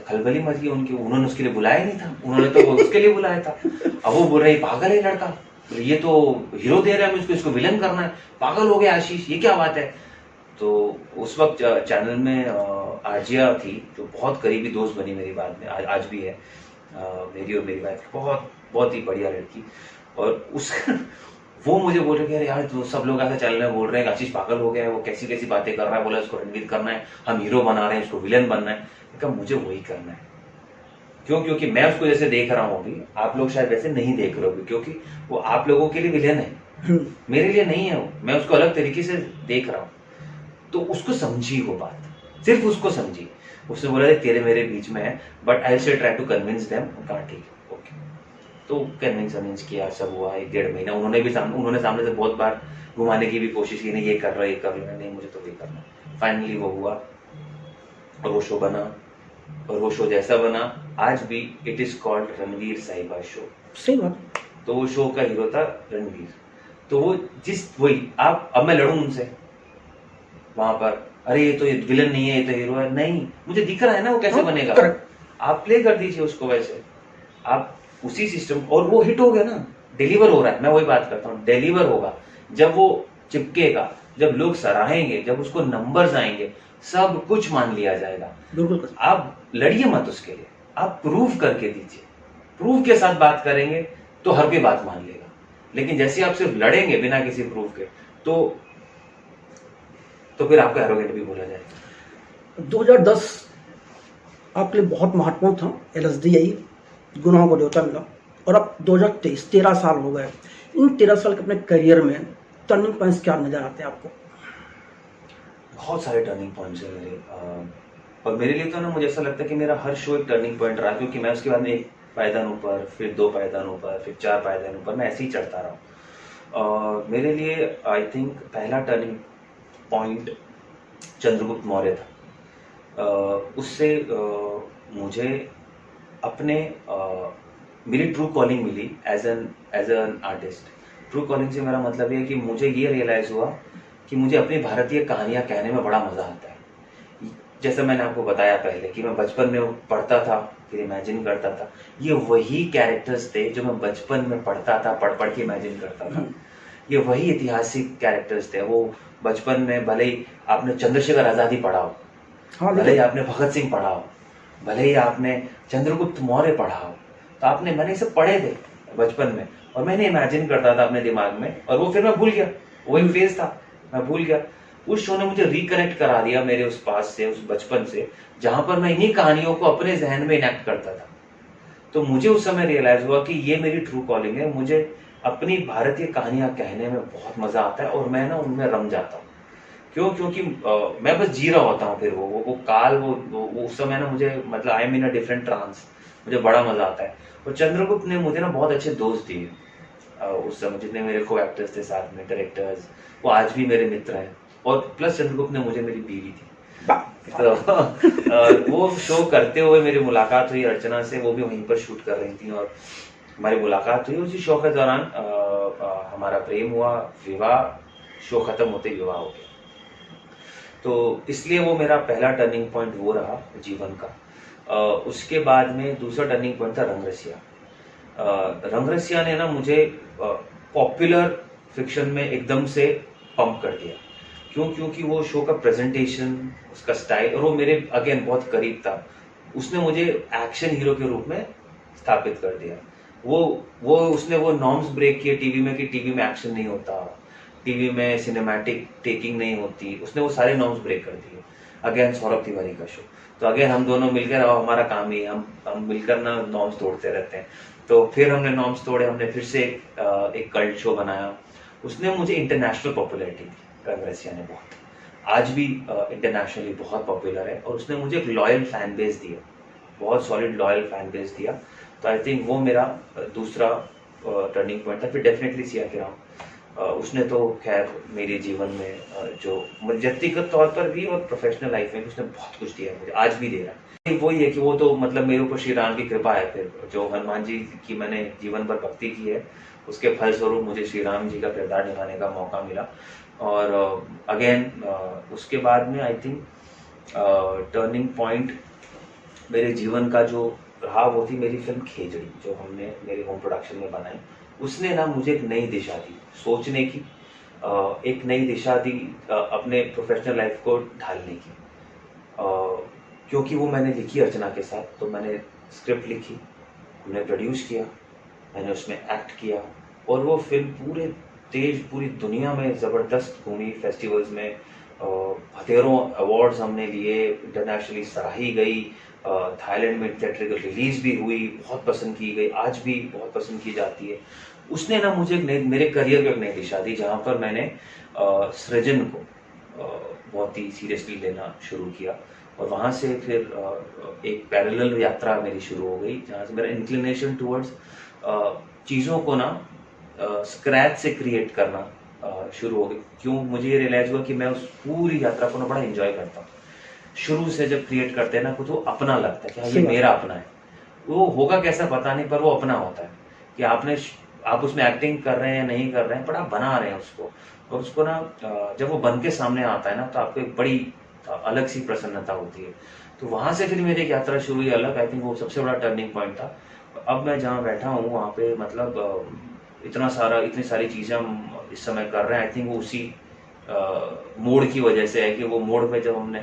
खलबली मच गई उनकी, उन्होंने उसके लिए बुलाया नहीं था, उन्होंने तो वो उसके लिए बुलाया था। अब वो बोल रहे पागल है लड़का, ये तो हीरो दे रहा है मुझको, इसको विलन करना है, पागल हो गया आशीष, ये क्या बात है। तो उस वक्त चैनल में आजिया थी जो बहुत करीबी दोस्त बनी मेरी बाद में, आज भी है। मेरी और मेरी वाइफ बहुत बहुत ही बढ़िया लड़की। और उस वो मुझे बोल रहे कि यार तो सब लोग ऐसा चैनल में बोल रहे हैं आशीष पागल हो गया है, वो कैसी कैसी बातें कर रहा है, बोला इसको रणवीर करना है, हम हीरो बना रहे हैं, इसको विलन बनना है। मुझे वही करना है। क्यों? क्योंकि मैं उसको जैसे देख रहा हूँ अभी, आप लोग शायद वैसे नहीं देख रहे हो, क्योंकि वो आप लोगों के लिए विलेन है, मेरे लिए नहीं है वो। मैं उसको अलग तरीके से देख रहा हूँ। तो उसको समझी वो बात, सिर्फ उसको समझी। उसने बोला तेरे मेरे बीच में है, but I will try to convince them. कहा ठीक है, ओके। तो कन्विंस किया, सब हुआ 1-1.5 महीना। उन्होंने सामने से बहुत बार घुमाने की भी कोशिश की, नहीं ये कर रहा है, ये कर रहा है, नहीं मुझे तो ये करना है। फाइनली वो हुआ और वो शो बना, और वो शो जैसा बना आज भी, इट इज कॉल्ड रणवीर साहिबा शो। सही बात। तो वो शो का हीरो था रणवीर। तो वो वही आप, अब मैं लड़ूं उनसे वहां पर, अरे ये तो ये विलन नहीं है, ये तो हीरो है, नहीं, मुझे दिख रहा है ना वो कैसे बनेगा। आप प्ले कर दीजिए उसको वैसे, आप उसी सिस्टम, और वो हिट हो गया ना, डिलीवर हो रहा है। मैं वही बात करता हूँ, डिलीवर होगा जब वो चिपकेगा, जब लोग सराहेंगे, जब उसको नंबर्स आएंगे, सब कुछ मान लिया जाएगा। बिल्कुल। आप लड़िए मत उसके लिए, आप प्रूव करके दीजिए। प्रूव के साथ बात करेंगे तो हर कोई बात मान लेगा, लेकिन जैसे आप सिर्फ लड़ेंगे बिना किसी प्रूफ के, तो फिर आपका एरोगेंट भी बोला जाएगा। 2010 आपके लिए बहुत महत्वपूर्ण था, LSD आई, गुनाहों को न्योता मिला, और अब 2023 13 साल हो गए। इन 13 साल के अपने करियर में टर्निंग पॉइंट्स क्या नजर आते हैं आपको? बहुत सारे टर्निंग पॉइंट्स हैं मेरे, और मेरे लिए तो ना मुझे ऐसा लगता है कि मेरा हर शो एक टर्निंग पॉइंट रहा, क्योंकि मैं उसके बाद में 1 पायदान ऊपर, फिर 2 पायदान ऊपर, फिर 4 पायदान ऊपर, मैं ऐसे ही चढ़ता रहा। मेरे लिए आई थिंक पहला टर्निंग पॉइंट चंद्रगुप्त मौर्य था। उससे मुझे अपने मेरी ट्रू कॉलिंग मिली as an artist. True calling से मेरा मतलब ये है कि मुझे ये रियलाइज हुआ कि मुझे अपनी भारतीय कहानियां कहने में बड़ा मजा आता है। जैसे मैंने आपको बताया पहले कि मैं बचपन में पढ़ता था, फिर इमेजिन करता था, ये वही कैरेक्टर्स थे जो मैं बचपन में पढ़ता था, पढ़ के इमेजिन करता था। ये वही ऐतिहासिक कैरेक्टर्स थे। वो बचपन में भले ही आपने चंद्रशेखर आजादी पढ़ा हो, हाँ, भले ही आपने भगत सिंह पढ़ा हो, भले ही आपने चंद्रगुप्त मौर्य पढ़ा हो, तो मैंने इसे पढ़े थे बचपन में, और मैंने इमेजिन करता था अपने दिमाग में, और वो फिर मैं भूल गया, वही फेज था, मैं भूल गया। उस शो ने मुझे रिकनेक्ट करा दिया मेरे उस पास से, उस बचपन से, जहां पर मैं इन्हीं कहानियों को अपने जहन में इनेक्ट करता था। तो मुझे उस समय रियलाइज हुआ कि ये मेरी ट्रू कॉलिंग है। मुझे अपनी भारतीय कहानियां कहने में बहुत मजा आता है, और मैं ना उनमें रम जाता हूँ। क्यों? क्योंकि मैं बस जी रहा होता हूँ। फिर वो काल, वो उस समय ना मुझे, मतलब I am in a different trance, मुझे बड़ा मजा आता है। और चंद्रगुप्त ने मुझे ना बहुत अच्छे दोस्त दिए उस समय, जितने मेरे को एक्टर्स थे साथ में, डायरेक्टर्स, वो आज भी मेरे मित्र हैं। और प्लस चंद्रगुप्त ने मुझे मेरी बीवी थी। वाह, तो वो शो करते हुए मेरी मुलाकात हुई अर्चना से, वो भी वहीं पर शूट कर रही थी और हमारी मुलाकात हुई। उसी शो के दौरान हमारा प्रेम हुआ, विवाह, शो खत्म होते ही विवाह हो गया। तो इसलिए वो मेरा पहला टर्निंग पॉइंट वो रहा जीवन का। उसके बाद में दूसरा टर्निंग पॉइंट था रंगरसिया। रंगरसिया ने ना मुझे पॉपुलर फिक्शन में एकदम से पंप कर दिया। क्यों? क्योंकि वो शो का प्रेजेंटेशन, उसका स्टाइल, और वो मेरे अगेन बहुत करीब था। उसने मुझे एक्शन हीरो के रूप में स्थापित कर दिया। उसने वो नॉर्म्स ब्रेक किए टीवी में कि टीवी में एक्शन नहीं होता, टीवी में सिनेमैटिक टेकिंग नहीं होती। उसने वो सारे नॉर्म्स ब्रेक कर दिए। अगेन सौरभ तिवारी का शो, तो अगेन हम दोनों मिलकर, हमारा काम ही हम मिलकर ना नॉर्म्स तोड़ते रहते हैं। तो फिर हमने नॉर्म्स तोड़े, हमने फिर से एक कल्ट शो बनाया। उसने मुझे इंटरनेशनल पॉपुलैरिटी दी, रंगरसिया ने बहुत, आज भी इंटरनेशनली बहुत पॉपुलर है। और उसने मुझे एक लॉयल फैन बेस दिया, बहुत सॉलिड लॉयल फैन बेस दिया। तो आई थिंक वो मेरा दूसरा टर्निंग पॉइंट था। फिर डेफिनेटली सिया के राम, उसने तो खैर मेरे जीवन में जो व्यक्तिगत तौर पर भी और प्रोफेशनल लाइफ में भी उसने बहुत कुछ दिया मुझे, आज भी दे रहा है। वही है कि वो तो मतलब मेरे ऊपर श्री राम की कृपा है। फिर जो हनुमान जी की मैंने जीवन भर भक्ति की है, उसके फलस्वरूप मुझे श्री राम जी का किरदार निभाने का मौका मिला। और अगेन उसके बाद में आई थिंक टर्निंग पॉइंट मेरे जीवन का जो रहा वो थी मेरी फिल्म खेजड़ी, जो हमने मेरे होम प्रोडक्शन में बनाई। उसने ना मुझे एक नई दिशा दी सोचने की, एक नई दिशा दी अपने प्रोफेशनल लाइफ को ढालने की। क्योंकि वो मैंने लिखी अर्चना के साथ, तो मैंने स्क्रिप्ट लिखी, हमने प्रोड्यूस किया, मैंने उसमें एक्ट किया, और वो फिल्म पूरी दुनिया में ज़बरदस्त घूमी, फेस्टिवल्स में हथेरों अवार्ड्स हमने लिए, इंटरनेशनली सराही गई, थाईलैंड में थिएट्रिकल रिलीज भी हुई, बहुत पसंद की गई, आज भी बहुत पसंद की जाती है। उसने ना मुझे मेरे करियर को एक नई दिशा दी, जहाँ पर मैंने सृजन को बहुत ही सीरियसली लेना शुरू किया। और वहाँ से फिर एक पैरेलल यात्रा मेरी शुरू हो गई, जहाँ से मेरा इंक्लिनेशन टुवर्ड्स चीज़ों को ना स्क्रैच से क्रिएट करना शुरू हो गई। क्यों? मुझे ये रियलाइज हुआ कि मैं उस पूरी यात्रा को ना बड़ा एंजॉय करता हूँ। शुरू से जब क्रिएट करते हैं ना कुछ, वो अपना लगता है कि हाँ ये मेरा अपना है। वो होगा कैसा पता नहीं, पर वो अपना होता है कि आप उसमें एक्टिंग कर रहे हैं नहीं कर रहे हैं, पर आप बना रहे हैं उसको। और उसको ना जब वो बन के सामने आता है ना, तो आपको एक बड़ी अलग सी प्रसन्नता होती है। तो वहां से फिर मेरी एक यात्रा शुरू हुई अलग। आई थिंक वो सबसे बड़ा टर्निंग पॉइंट था। अब मैं जहाँ बैठा हूँ वहाँ पे मतलब इतनी सारी चीज़ें हम इस समय कर रहे हैं। आई थिंक वो उसी मोड़ की वजह से है कि वो मोड़ पे जब हमने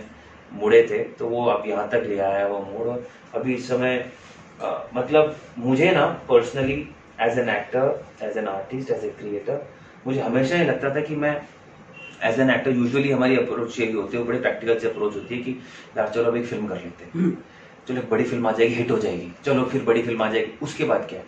मुड़े थे तो वो अब यहाँ तक ले आया है वो मोड़। और अभी इस समय मतलब मुझे ना personally as an actor, as an artist, as a creator, मुझे हमेशा ये लगता था कि मैं एज एन एक्टर, यूजुअली हमारी अप्रोच यही होती है, बड़े प्रैक्टिकल से अप्रोच होती है कि यार चलो अब एक फिल्म कर लेते हैं, चलो एक बड़ी फिल्म आ जाएगी, हिट हो जाएगी, चलो फिर बड़ी फिल्म आ जाएगी, उसके बाद क्या?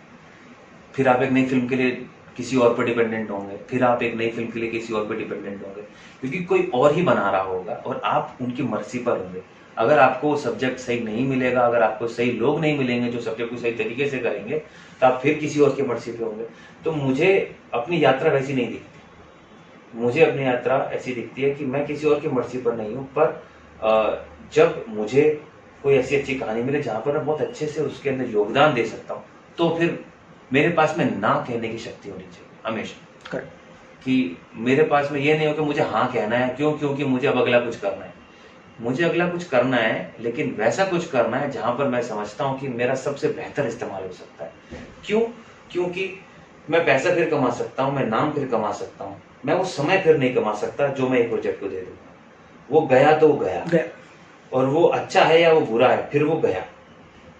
फिर आप एक नई फिल्म के लिए किसी और पर डिपेंडेंट होंगे, फिर आप एक नई फिल्म के लिए किसी और पर डिपेंडेंट होंगे, क्योंकि कोई और ही बना रहा होगा और आप उनकी मर्जी पर होंगे। अगर आपको सब्जेक्ट सही नहीं मिलेगा, अगर आपको सही लोग नहीं मिलेंगे जो सब्जेक्ट को सही तरीके से करेंगे, तो आप फिर किसी और की मर्जी पे होंगे। तो मुझे अपनी यात्रा वैसी नहीं दिखती। मुझे अपनी यात्रा ऐसी दिखती है कि मैं किसी और की मर्जी पर नहीं हूँ, पर जब मुझे कोई ऐसी अच्छी कहानी मिले जहाँ पर मैं बहुत अच्छे से उसके अंदर योगदान दे सकता हूँ, तो फिर मेरे पास में ना कहने की शक्ति होनी चाहिए हमेशा। कि मेरे पास में ये नहीं हो कि मुझे हाँ कहना है। क्यों? क्योंकि मुझे अब अगला कुछ करना है। मुझे अगला कुछ करना है, लेकिन वैसा कुछ करना है जहां पर मैं समझता हूं कि मेरा सबसे बेहतर इस्तेमाल हो सकता है। क्यों? क्योंकि मैं पैसा फिर कमा सकता हूं, मैं नाम फिर कमा सकता हूं, मैं वो समय फिर नहीं कमा सकता जो मैं एक प्रोजेक्ट को दे दूंगा। वो गया तो वो गया, और वो अच्छा है या वो बुरा है, फिर वो गया।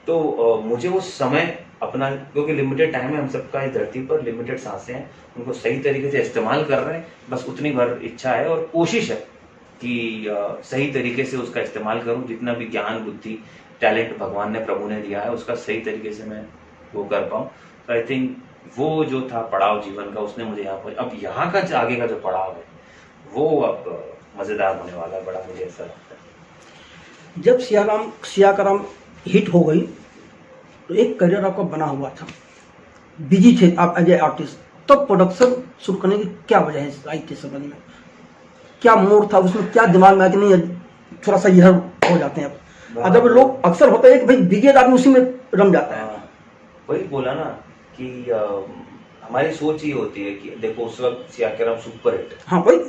तो मुझे वो समय अपना, क्योंकि लिमिटेड टाइम है हम सबका इस धरती पर, लिमिटेड सांसें हैं, उनको सही तरीके से इस्तेमाल कर रहे हैं, बस उतनी भर इच्छा है और कोशिश है कि सही तरीके से उसका इस्तेमाल करूं। जितना भी ज्ञान, बुद्धि, टैलेंट भगवान ने, प्रभु ने दिया है, उसका सही तरीके से मैं वो कर पाऊं। तो आई थिंक वो जो था पड़ाव जीवन का, उसने मुझे यहाँ पर, अब यहाँ का आगे का जो पड़ाव है वो अब मजेदार होने वाला है, बड़ा मुझे ऐसा लगता है। जब सिया का राम हिट हो गई तो एक करियर आपका बना हुआ था, बिजी थे आप एज ए आर्टिस्ट, तब प्रोडक्शन शुरू करने की क्या वजह है आई के संबंध में? क्या मोड था उसमें, क्या दिमाग में आया कि नहीं थोड़ा सा इधर हो जाते हैं अब। अदर लोग अक्सर होता है कि भाई विकेट आदमी उसी में रम जाता है। वही बोला ना कि हमारी सोच ये होती है कि देखो उस वक्त सियाकेराम सुपर हिट, हाँ भाई,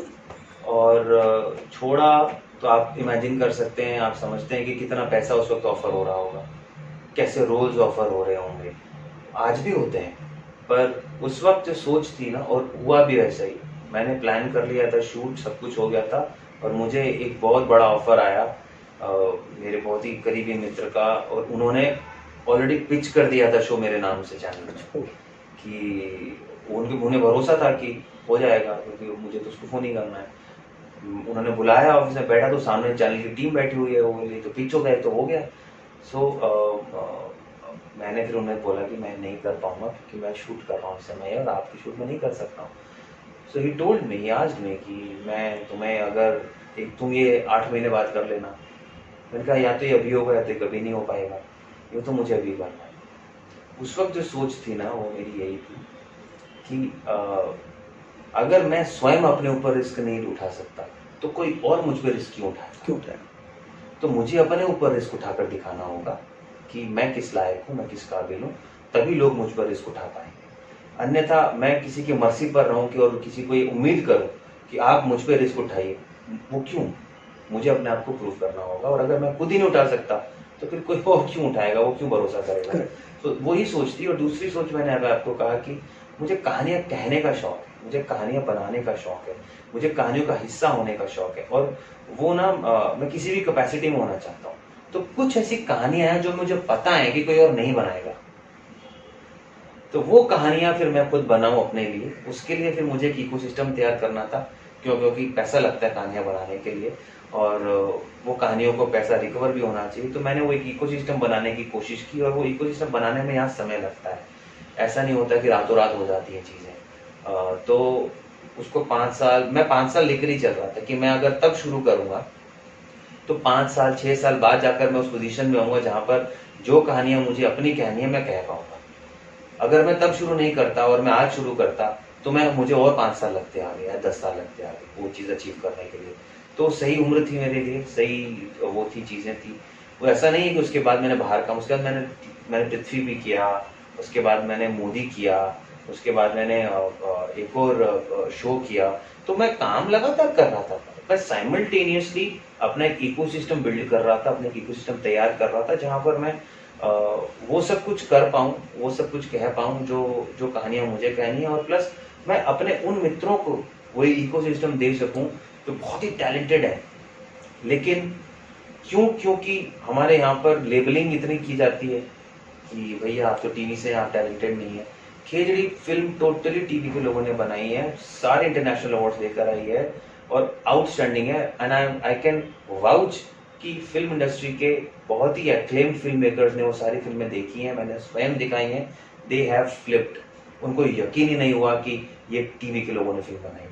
और छोड़ा तो आप इमेजिन कर सकते हैं, आप समझते हैं कि कितना पैसा उस वक्त ऑफर हो रहा होगा, कैसे रोल्स ऑफर हो रहे होंगे, आज भी होते हैं। पर उस वक्त जो सोच थी ना, और हुआ भी वैसा ही, मैंने प्लान कर लिया था, शूट सब कुछ हो गया था, और मुझे एक बहुत बड़ा ऑफर आया मेरे बहुत ही करीबी मित्र का, और उन्होंने ऑलरेडी पिच कर दिया था शो मेरे नाम से चैनल में, कि उन्हें भरोसा था कि हो जाएगा, क्योंकि मुझे तो उसको फोन ही करना है। उन्होंने बुलाया, ऑफिस में बैठा तो सामने चैनल की टीम बैठी हुई है, वो बोली तो पिच हो गया तो हो गया। सो मैंने फिर उन्हें बोला कि मैं नहीं कर पाऊंगा क्योंकि मैं शूट कर रहा हूँ इस समय और आपकी शूट में नहीं कर सकता हूँ। सो he told me, he asked me कि मैं तुम्हें अगर तुम ये 8 महीने बाद कर लेना। मैंने कहा या तो ये अभी होगा या तो कभी नहीं हो पाएगा, ये तो मुझे अभी करना है। उस वक्त जो सोच थी ना वो मेरी यही थी कि अगर मैं स्वयं अपने ऊपर रिस्क नहीं उठा सकता तो कोई और मुझ पर रिस्क क्यों उठाएगा। तो मुझे अपने ऊपर रिस्क उठाकर दिखाना होगा कि मैं किस लायक हूँ, मैं किस काबिल हूँ, तभी लोग मुझ पर रिस्क उठा पाएंगे। अन्यथा मैं किसी की मर्जी पर रहूं कि और किसी को ये उम्मीद करूं कि आप मुझ पर रिस्क उठाइए, वो क्यों? मुझे अपने आप को प्रूव करना होगा, और अगर मैं खुद ही नहीं उठा सकता तो फिर कोई और क्यों उठाएगा, वो क्यों भरोसा करेगा। तो वही सोच थी। और दूसरी सोच मैंने अगर आपको कहा कि मुझे कहानियां कहने का शौक है, मुझे कहानियां बनाने का शौक है, मुझे कहानियों का हिस्सा होने का शौक है, और वो ना मैं किसी भी कैपेसिटी में होना चाहता हूँ। तो कुछ ऐसी कहानियां हैं जो मुझे पता है कि कोई और नहीं बनाएगा, तो वो कहानियां फिर मैं खुद बनाऊं अपने लिए। उसके लिए फिर मुझे एक इकोसिस्टम तैयार करना था, क्योंकि पैसा लगता है कहानियां बनाने के लिए, और वो कहानियों को पैसा रिकवर भी होना चाहिए। तो मैंने वो एक इकोसिस्टम बनाने की कोशिश की, और वो इकोसिस्टम बनाने में यहाँ समय लगता है, ऐसा नहीं होता कि रातों रात हो जाती हैं चीज़ें। तो उसको 5 साल, मैं 5 साल लेकर ही चल रहा था कि मैं अगर तब शुरू करूँगा तो 5 साल 6 साल बाद जाकर मैं उस पोजीशन में आऊँगा जहाँ पर जो कहानियाँ मुझे अपनी कहनी है मैं कह पाऊँगा। अगर मैं तब शुरू नहीं करता और मैं आज शुरू करता तो मुझे और 5 साल लगते आगे या 10 साल लगते आगे वो चीज़ अचीव करने के लिए। तो सही उम्र थी मेरे लिए, सही वो थी, चीज़ें थी। वो ऐसा नहीं है कि उसके बाद मैंने बाहर काम, उसके बाद मैंने पृथ्वी भी किया, उसके बाद मैंने मोदी किया, उसके बाद मैंने एक और शो किया। तो मैं काम लगातार कर रहा था, मैं साइमल्टेनियसली अपना एक इकोसिस्टम बिल्ड कर रहा था, अपना एक इकोसिस्टम तैयार कर रहा था जहाँ पर मैं वो सब कुछ कर पाऊँ, वो सब कुछ कह पाऊँ जो कहानियाँ मुझे कहनी है, और प्लस मैं अपने उन मित्रों को वही इकोसिस्टम दे सकूँ जो बहुत ही टैलेंटेड है। लेकिन क्योंकि हमारे यहाँ पर लेबलिंग इतनी की जाती है कि भैया आप तो टीवी से, आप टैलेंटेड नहीं है। खेजड़ी फिल्म टोटली टीवी के लोगों ने बनाई है, सारे इंटरनेशनल अवार्ड्स लेकर आई है और आउटस्टैंडिंग है। एंड आई कैन वाउच कि फिल्म इंडस्ट्री के बहुत ही एक्लेम्ड फिल्म मेकर्स ने वो सारी फिल्में देखी हैं, मैंने स्वयं दिखाई हैं। दे हैव फ्लिप्ड, उनको यकीन ही नहीं हुआ कि ये टीवी के लोगों ने फिल्म बनाई है,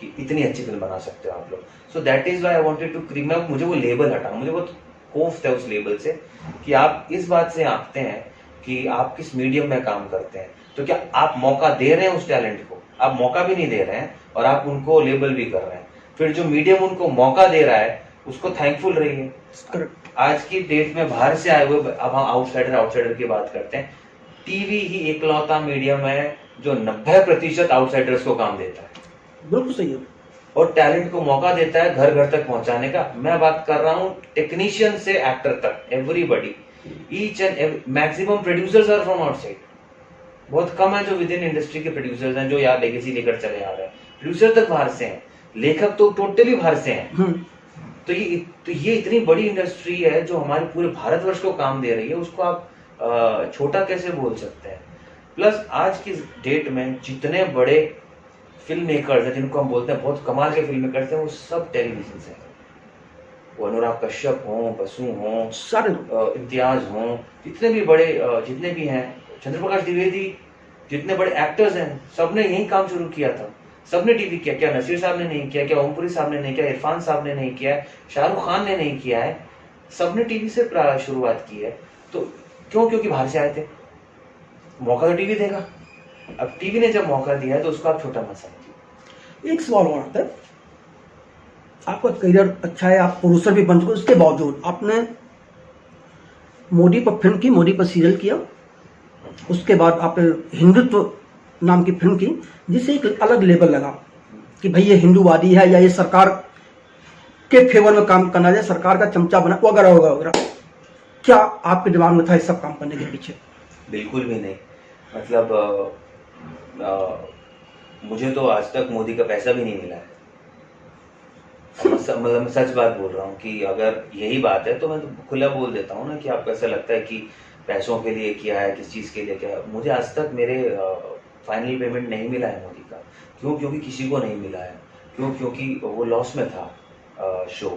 कि इतनी अच्छी फिल्म बना सकते हो आप लोग। So that is why I wanted to cream, मुझे वो लेबल हटा, मुझे बहुत खौफ था उस लेबल से कि आप इस बात से आंकते हैं कि आप किस मीडियम में काम करते हैं। तो क्या आप मौका दे रहे हैं उस टैलेंट को? आप मौका भी नहीं दे रहे हैं और आप उनको लेबल भी कर रहे हैं। फिर जो मीडियम उनको मौका दे रहा है उसको थैंकफुल रहिए। आज की डेट में बाहर से आए हुए, अब हम आउटसाइडर की बात करते हैं, टीवी ही इकलौता मीडियम है जो 90% आउटसाइडर्स को काम देता है। बिल्कुल सही है। और टैलेंट को मौका देता है घर घर तक पहुंचाने का। मैं बात कर रहा हूँ टेक्नीशियन से एक्टर तक, everybody, each and maximum producers are from outside. बहुत कम है जो विद इन इंडस्ट्री के प्रोड्यूसर्स हैं जो यार लेगेसी लेकर चले आ रहे हैं। प्रोड्यूसर तक बाहर से हैं, लेखक तो टोटली बाहर से हैं। तो ये इतनी बड़ी इंडस्ट्री है जो हमारे पूरे भारतवर्ष को काम दे रही है, उसको आप छोटा कैसे बोल सकते हैं? प्लस आज की डेट में जितने बड़े फिल्म मेकर्स हैं, जिनको हम बोलते हैं बहुत कमाल के फिल्म मेकर्स हैं, वो सब टेलीविजन से हैं। वो अनुराग कश्यप हों, बसु हों, सारे इम्तियाज हों, जितने भी बड़े जितने भी हैं, चंद्रप्रकाश द्विवेदी, जितने बड़े एक्टर्स हैं, सबने यही काम शुरू किया था। सबने टीवी किया। क्या नसीर साहब ने नहीं किया? क्या ओमपुरी साहब ने नहीं किया? इरफान साहब ने नहीं किया है? शाहरुख खान ने नहीं किया है? सबने टीवी से शुरुआत की है। तो क्यों? क्योंकि बाहर से आए थे। मौका तो टीवी देगा। अब टीवी ने जब मौका दिया है तो उसको आप छोटा मत समझिए। एक सवाल और आता है, आपका करियर अच्छा है, आप प्रोड्यूसर भी बन चुके, उसके बावजूद आपने मोदी पर फिल्म की, मोदी पर सीरियल किया, उसके बाद आपने हिंदुत्व नाम की फिल्म की, जिससे एक अलग लेबल लगा कि भाई ये हिंदूवादी है या ये सरकार के फेवर में काम करना है, सरकार का चमचा बना वगैरह वगैरह वगैरह। क्या आपके दिमाग में था इस सब काम करने के पीछे? बिल्कुल भी नहीं। मतलब मुझे तो आज तक मोदी का पैसा भी नहीं मिला है। मतलब मैं सच बात बोल रहा हूँ कि अगर यही बात है तो मैं तो खुला बोल देता हूँ ना कि आपको ऐसा लगता है कि पैसों के लिए किया है, किस चीज़ के लिए किया है। मुझे आज तक मेरे फाइनल पेमेंट नहीं मिला है मोदी का। क्यों? क्योंकि किसी को नहीं मिला है। क्यों? क्योंकि वो लॉस में था शो।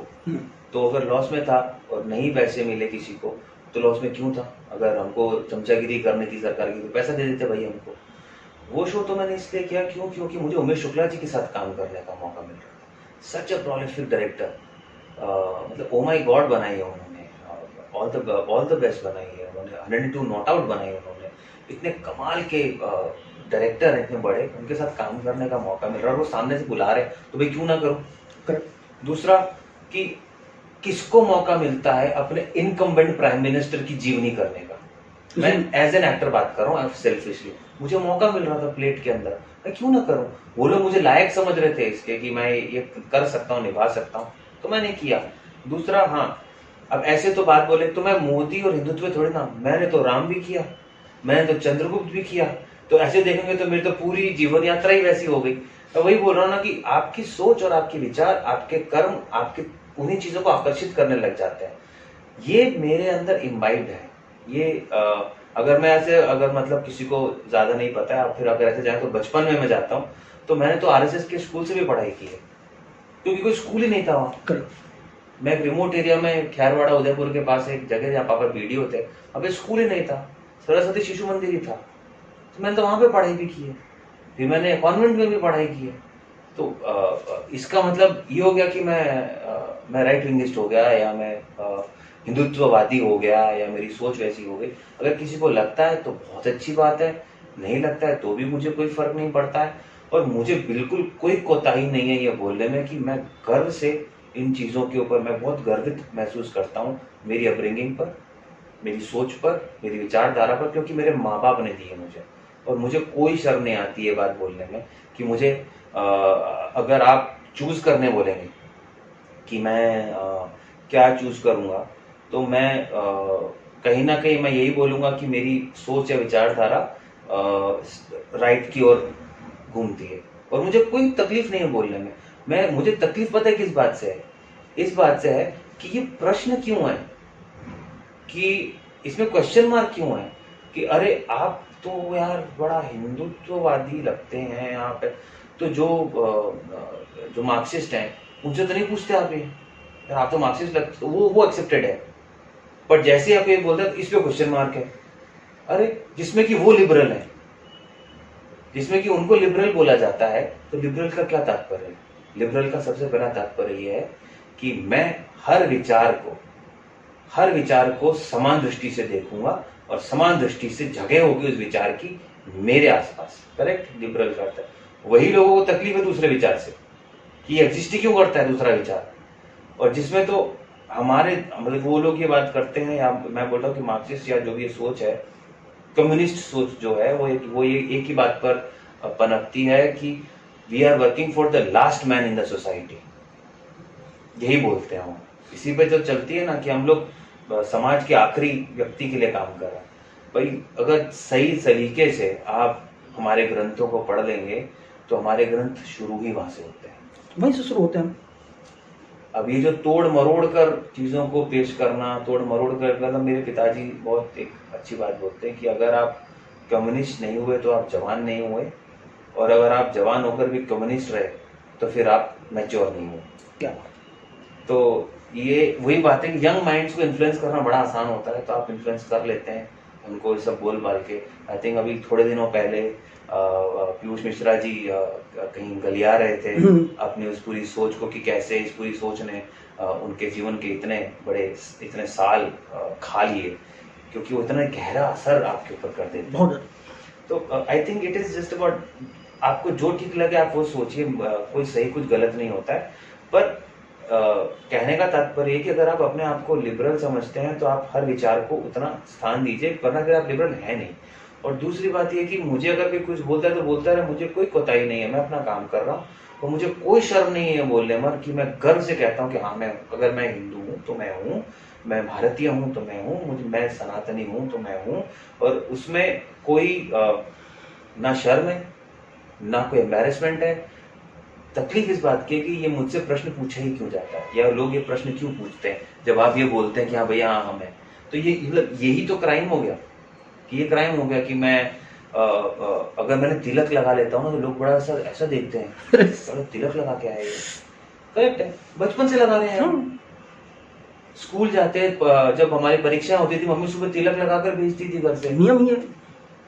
तो अगर लॉस में था और नहीं पैसे मिले किसी को, तो लॉस में क्यों था? अगर हमको चमचागिरी करनी थी सरकार की तो पैसा दे देते भाई हमको। वो शो तो मैंने इसलिए किया क्योंकि मुझे उमेश शुक्ला जी के साथ काम करने का मौका मिल रहा था। सच अ प्रोलिफिक डायरेक्टर, मतलब ओ माय गॉड बनाई है उन्होंने, ऑल द बेस्ट बनाई है उन्होंने, 102 नॉट आउट बनाई है उन्होंने। इतने कमाल के डायरेक्टर हैं, इतने बड़े, उनके साथ काम करने का मौका मिल रहा है और वो सामने से बुला रहे तो भाई क्यों ना करो। दूसरा कि किसको मौका मिलता है अपने इनकम्बेंट प्राइम मिनिस्टर की जीवनी करने का? मैं एज एन एक्टर बात कर रहा हूँ, सेल्फिशली मुझे मौका मिल रहा था प्लेट के अंदर, मैं क्यों ना करूं? वो लोग मुझे लायक समझ रहे थे इसके कि मैं ये कर सकता हूँ, निभा सकता हूँ, तो मैंने किया। दूसरा, हाँ, अब ऐसे तो बात बोले तो मैं मोदी और हिंदुत्व थोड़ी ना, मैंने तो राम भी किया, मैंने तो चंद्रगुप्त भी किया, तो ऐसे देखेंगे तो मेरी तो पूरी जीवन यात्रा ही वैसी हो गई। तो वही बोल रहा हूँ ना कि आपकी सोच और आपके विचार, आपके कर्म, आपके उन्हीं चीजों को आकर्षित करने लग जाते हैं। ये मेरे अंदर इम्बाइब्ड है। ये अगर मैं ऐसे, अगर मतलब किसी को ज्यादा नहीं पता है, फिर अगर ऐसे जाए तो बचपन में मैं जाता हूँ तो मैंने तो आरएसएस के स्कूल से भी पढ़ाई की है, क्योंकि कोई स्कूल ही नहीं था वहाँ। मैं एक रिमोट एरिया में, खैरवाड़ा उदयपुर के पास एक जगह जहाँ पापा बीडीओ थे, अब स्कूल ही नहीं था, सरस्वती शिशु मंदिर ही था, तो मैंने तो वहां पे पढ़ाई भी की है। फिर मैंने कॉन्वेंट में भी पढ़ाई की है। तो इसका मतलब ये हो गया कि मैं राइट विंगिस्ट हो गया, या मैं हिंदुत्ववादी हो गया, या मेरी सोच वैसी हो गई। अगर किसी को लगता है तो बहुत अच्छी बात है, नहीं लगता है तो भी मुझे कोई फर्क नहीं पड़ता है। और मुझे बिल्कुल कोई कोताही नहीं है ये बोलने में कि मैं गर्व से इन चीज़ों के ऊपर मैं बहुत गर्वित महसूस करता हूँ, मेरी अपब्रिंगिंग पर, मेरी सोच पर, मेरी विचारधारा पर, क्योंकि मेरे माँ बाप ने दी है मुझे। और मुझे कोई शर्म नहीं आती है बात बोलने में कि मुझे अगर आप चूज करने बोलेंगे कि मैं क्या चूज करूंगा, तो मैं कहीं ना कहीं मैं यही बोलूंगा कि मेरी सोच या विचारधारा राइट की ओर घूमती है। और मुझे कोई तकलीफ नहीं है बोलने में। मुझे तकलीफ पता है किस बात से है? इस बात से है कि ये प्रश्न क्यों है, कि इसमें क्वेश्चन मार्क क्यों है कि अरे आप तो यार बड़ा हिंदुत्ववादी लगते हैं आप, तो जो मार्क्सिस्ट हैं उनसे तो नहीं पूछते आप ये, यार आप तो मार्क्सिस्ट लगते, तो वो एक्सेप्टेड है। बट जैसे आप ये बोलते हैं तो इस पे क्वेश्चन मार्क है। अरे जिसमें कि वो लिबरल है, जिसमें कि उनको लिबरल बोला जाता है, तो लिबरल का क्या तात्पर्य है? लिबरल का सबसे बड़ा तात्पर्य यह है कि मैं हर विचार को समान दृष्टि से देखूंगा और समान दृष्टि से जगह होगी उस विचार की मेरे आसपास। करेक्ट? लिबरल करता है। वही लोगों को तकलीफ है दूसरे विचार से कि एग्जिस्ट ही क्यों करता है दूसरा विचार। और जिसमें तो हमारे मतलब वो लोग ये बात करते हैं, या मैं बोलता हूँ कि मार्क्सिस्ट या जो भी ये सोच है, कम्युनिस्ट सोच जो है, वो एक ही बात पर पनपती है कि we are working for the last man in the society. यही बोलते हैं हम, इसी पे तो चलती है ना कि हम लोग समाज के आखिरी व्यक्ति के लिए काम कर रहे हैं। भाई अगर सही तरीके से आप हमारे ग्रंथों को पढ़ लेंगे तो हमारे ग्रंथ शुरू ही वहां से होते हैं, वहीं से शुरू होते हैं। अब ये जो तोड़ मरोड़ कर चीजों को पेश करना, तोड़ मरोड़ कर करना, मेरे पिताजी बहुत एक अच्छी बात बोलते हैं कि अगर आप कम्युनिस्ट नहीं हुए तो आप जवान नहीं हुए, और अगर आप जवान होकर भी कम्युनिस्ट रहे तो फिर आप मैच्योर नहीं हुए। क्या? तो ये वही बात है कि यंग माइंड्स को इन्फ्लुएंस करना बड़ा आसान होता है, तो आप इन्फ्लुएंस कर लेते हैं उनको ये सब बोल बाल के। आई थिंक अभी थोड़े दिनों पहले पीयूष मिश्रा जी कहीं गलिया रहे थे अपनी उस पूरी सोच को कि कैसे इस पूरी सोच ने उनके जीवन के इतने साल खा लिए, क्योंकि वो इतना गहरा असर आपके ऊपर कर देते हैं। तो आई think it is just about आपको जो ठीक लगे आप वो सोचिए, कोई सही कुछ गलत नहीं होता है। पर कहने का तात्पर्य है कि अगर आप अपने आप को लिबरल समझते हैं तो आप हर विचार को उतना स्थान दीजिए, वरना अगर आप लिबरल है नहीं। और दूसरी बात ये कि मुझे अगर कोई कुछ बोलता है तो बोलता रहे, मुझे कोई कोताही नहीं है, मैं अपना काम कर रहा हूँ और मुझे कोई शर्म नहीं है बोलने में कि मैं गर्व से कहता हूँ कि हाँ, मैं हिंदू हूँ तो मैं हूँ, मैं भारतीय हूँ तो मैं हूँ, मैं सनातनी हूँ तो मैं हूँ। और उसमें कोई ना शर्म है, ना कोई एम्बैरेसमेंट है। तकलीफ इस बात की है कि ये मुझसे प्रश्न पूछा ही क्यों जाता है, या लोग ये प्रश्न क्यों पूछते हैं जब आप ये बोलते हैं कि हाँ भैया, हाँ हम हैं। तो ये मतलब यही तो क्राइम हो गया, कि ये क्राइम हो गया कि मैं अगर मैंने तिलक लगा लेता हूँ ना तो लोग बड़ा ऐसा देखते हैं, बड़ा तिलक लगा के आए। करेक्ट है, बचपन से लगा रहे हैं। स्कूल जाते जब हमारी परीक्षा होती थी, मम्मी सुबह तिलक लगाकर भेजती थी घर से, नियम ही है।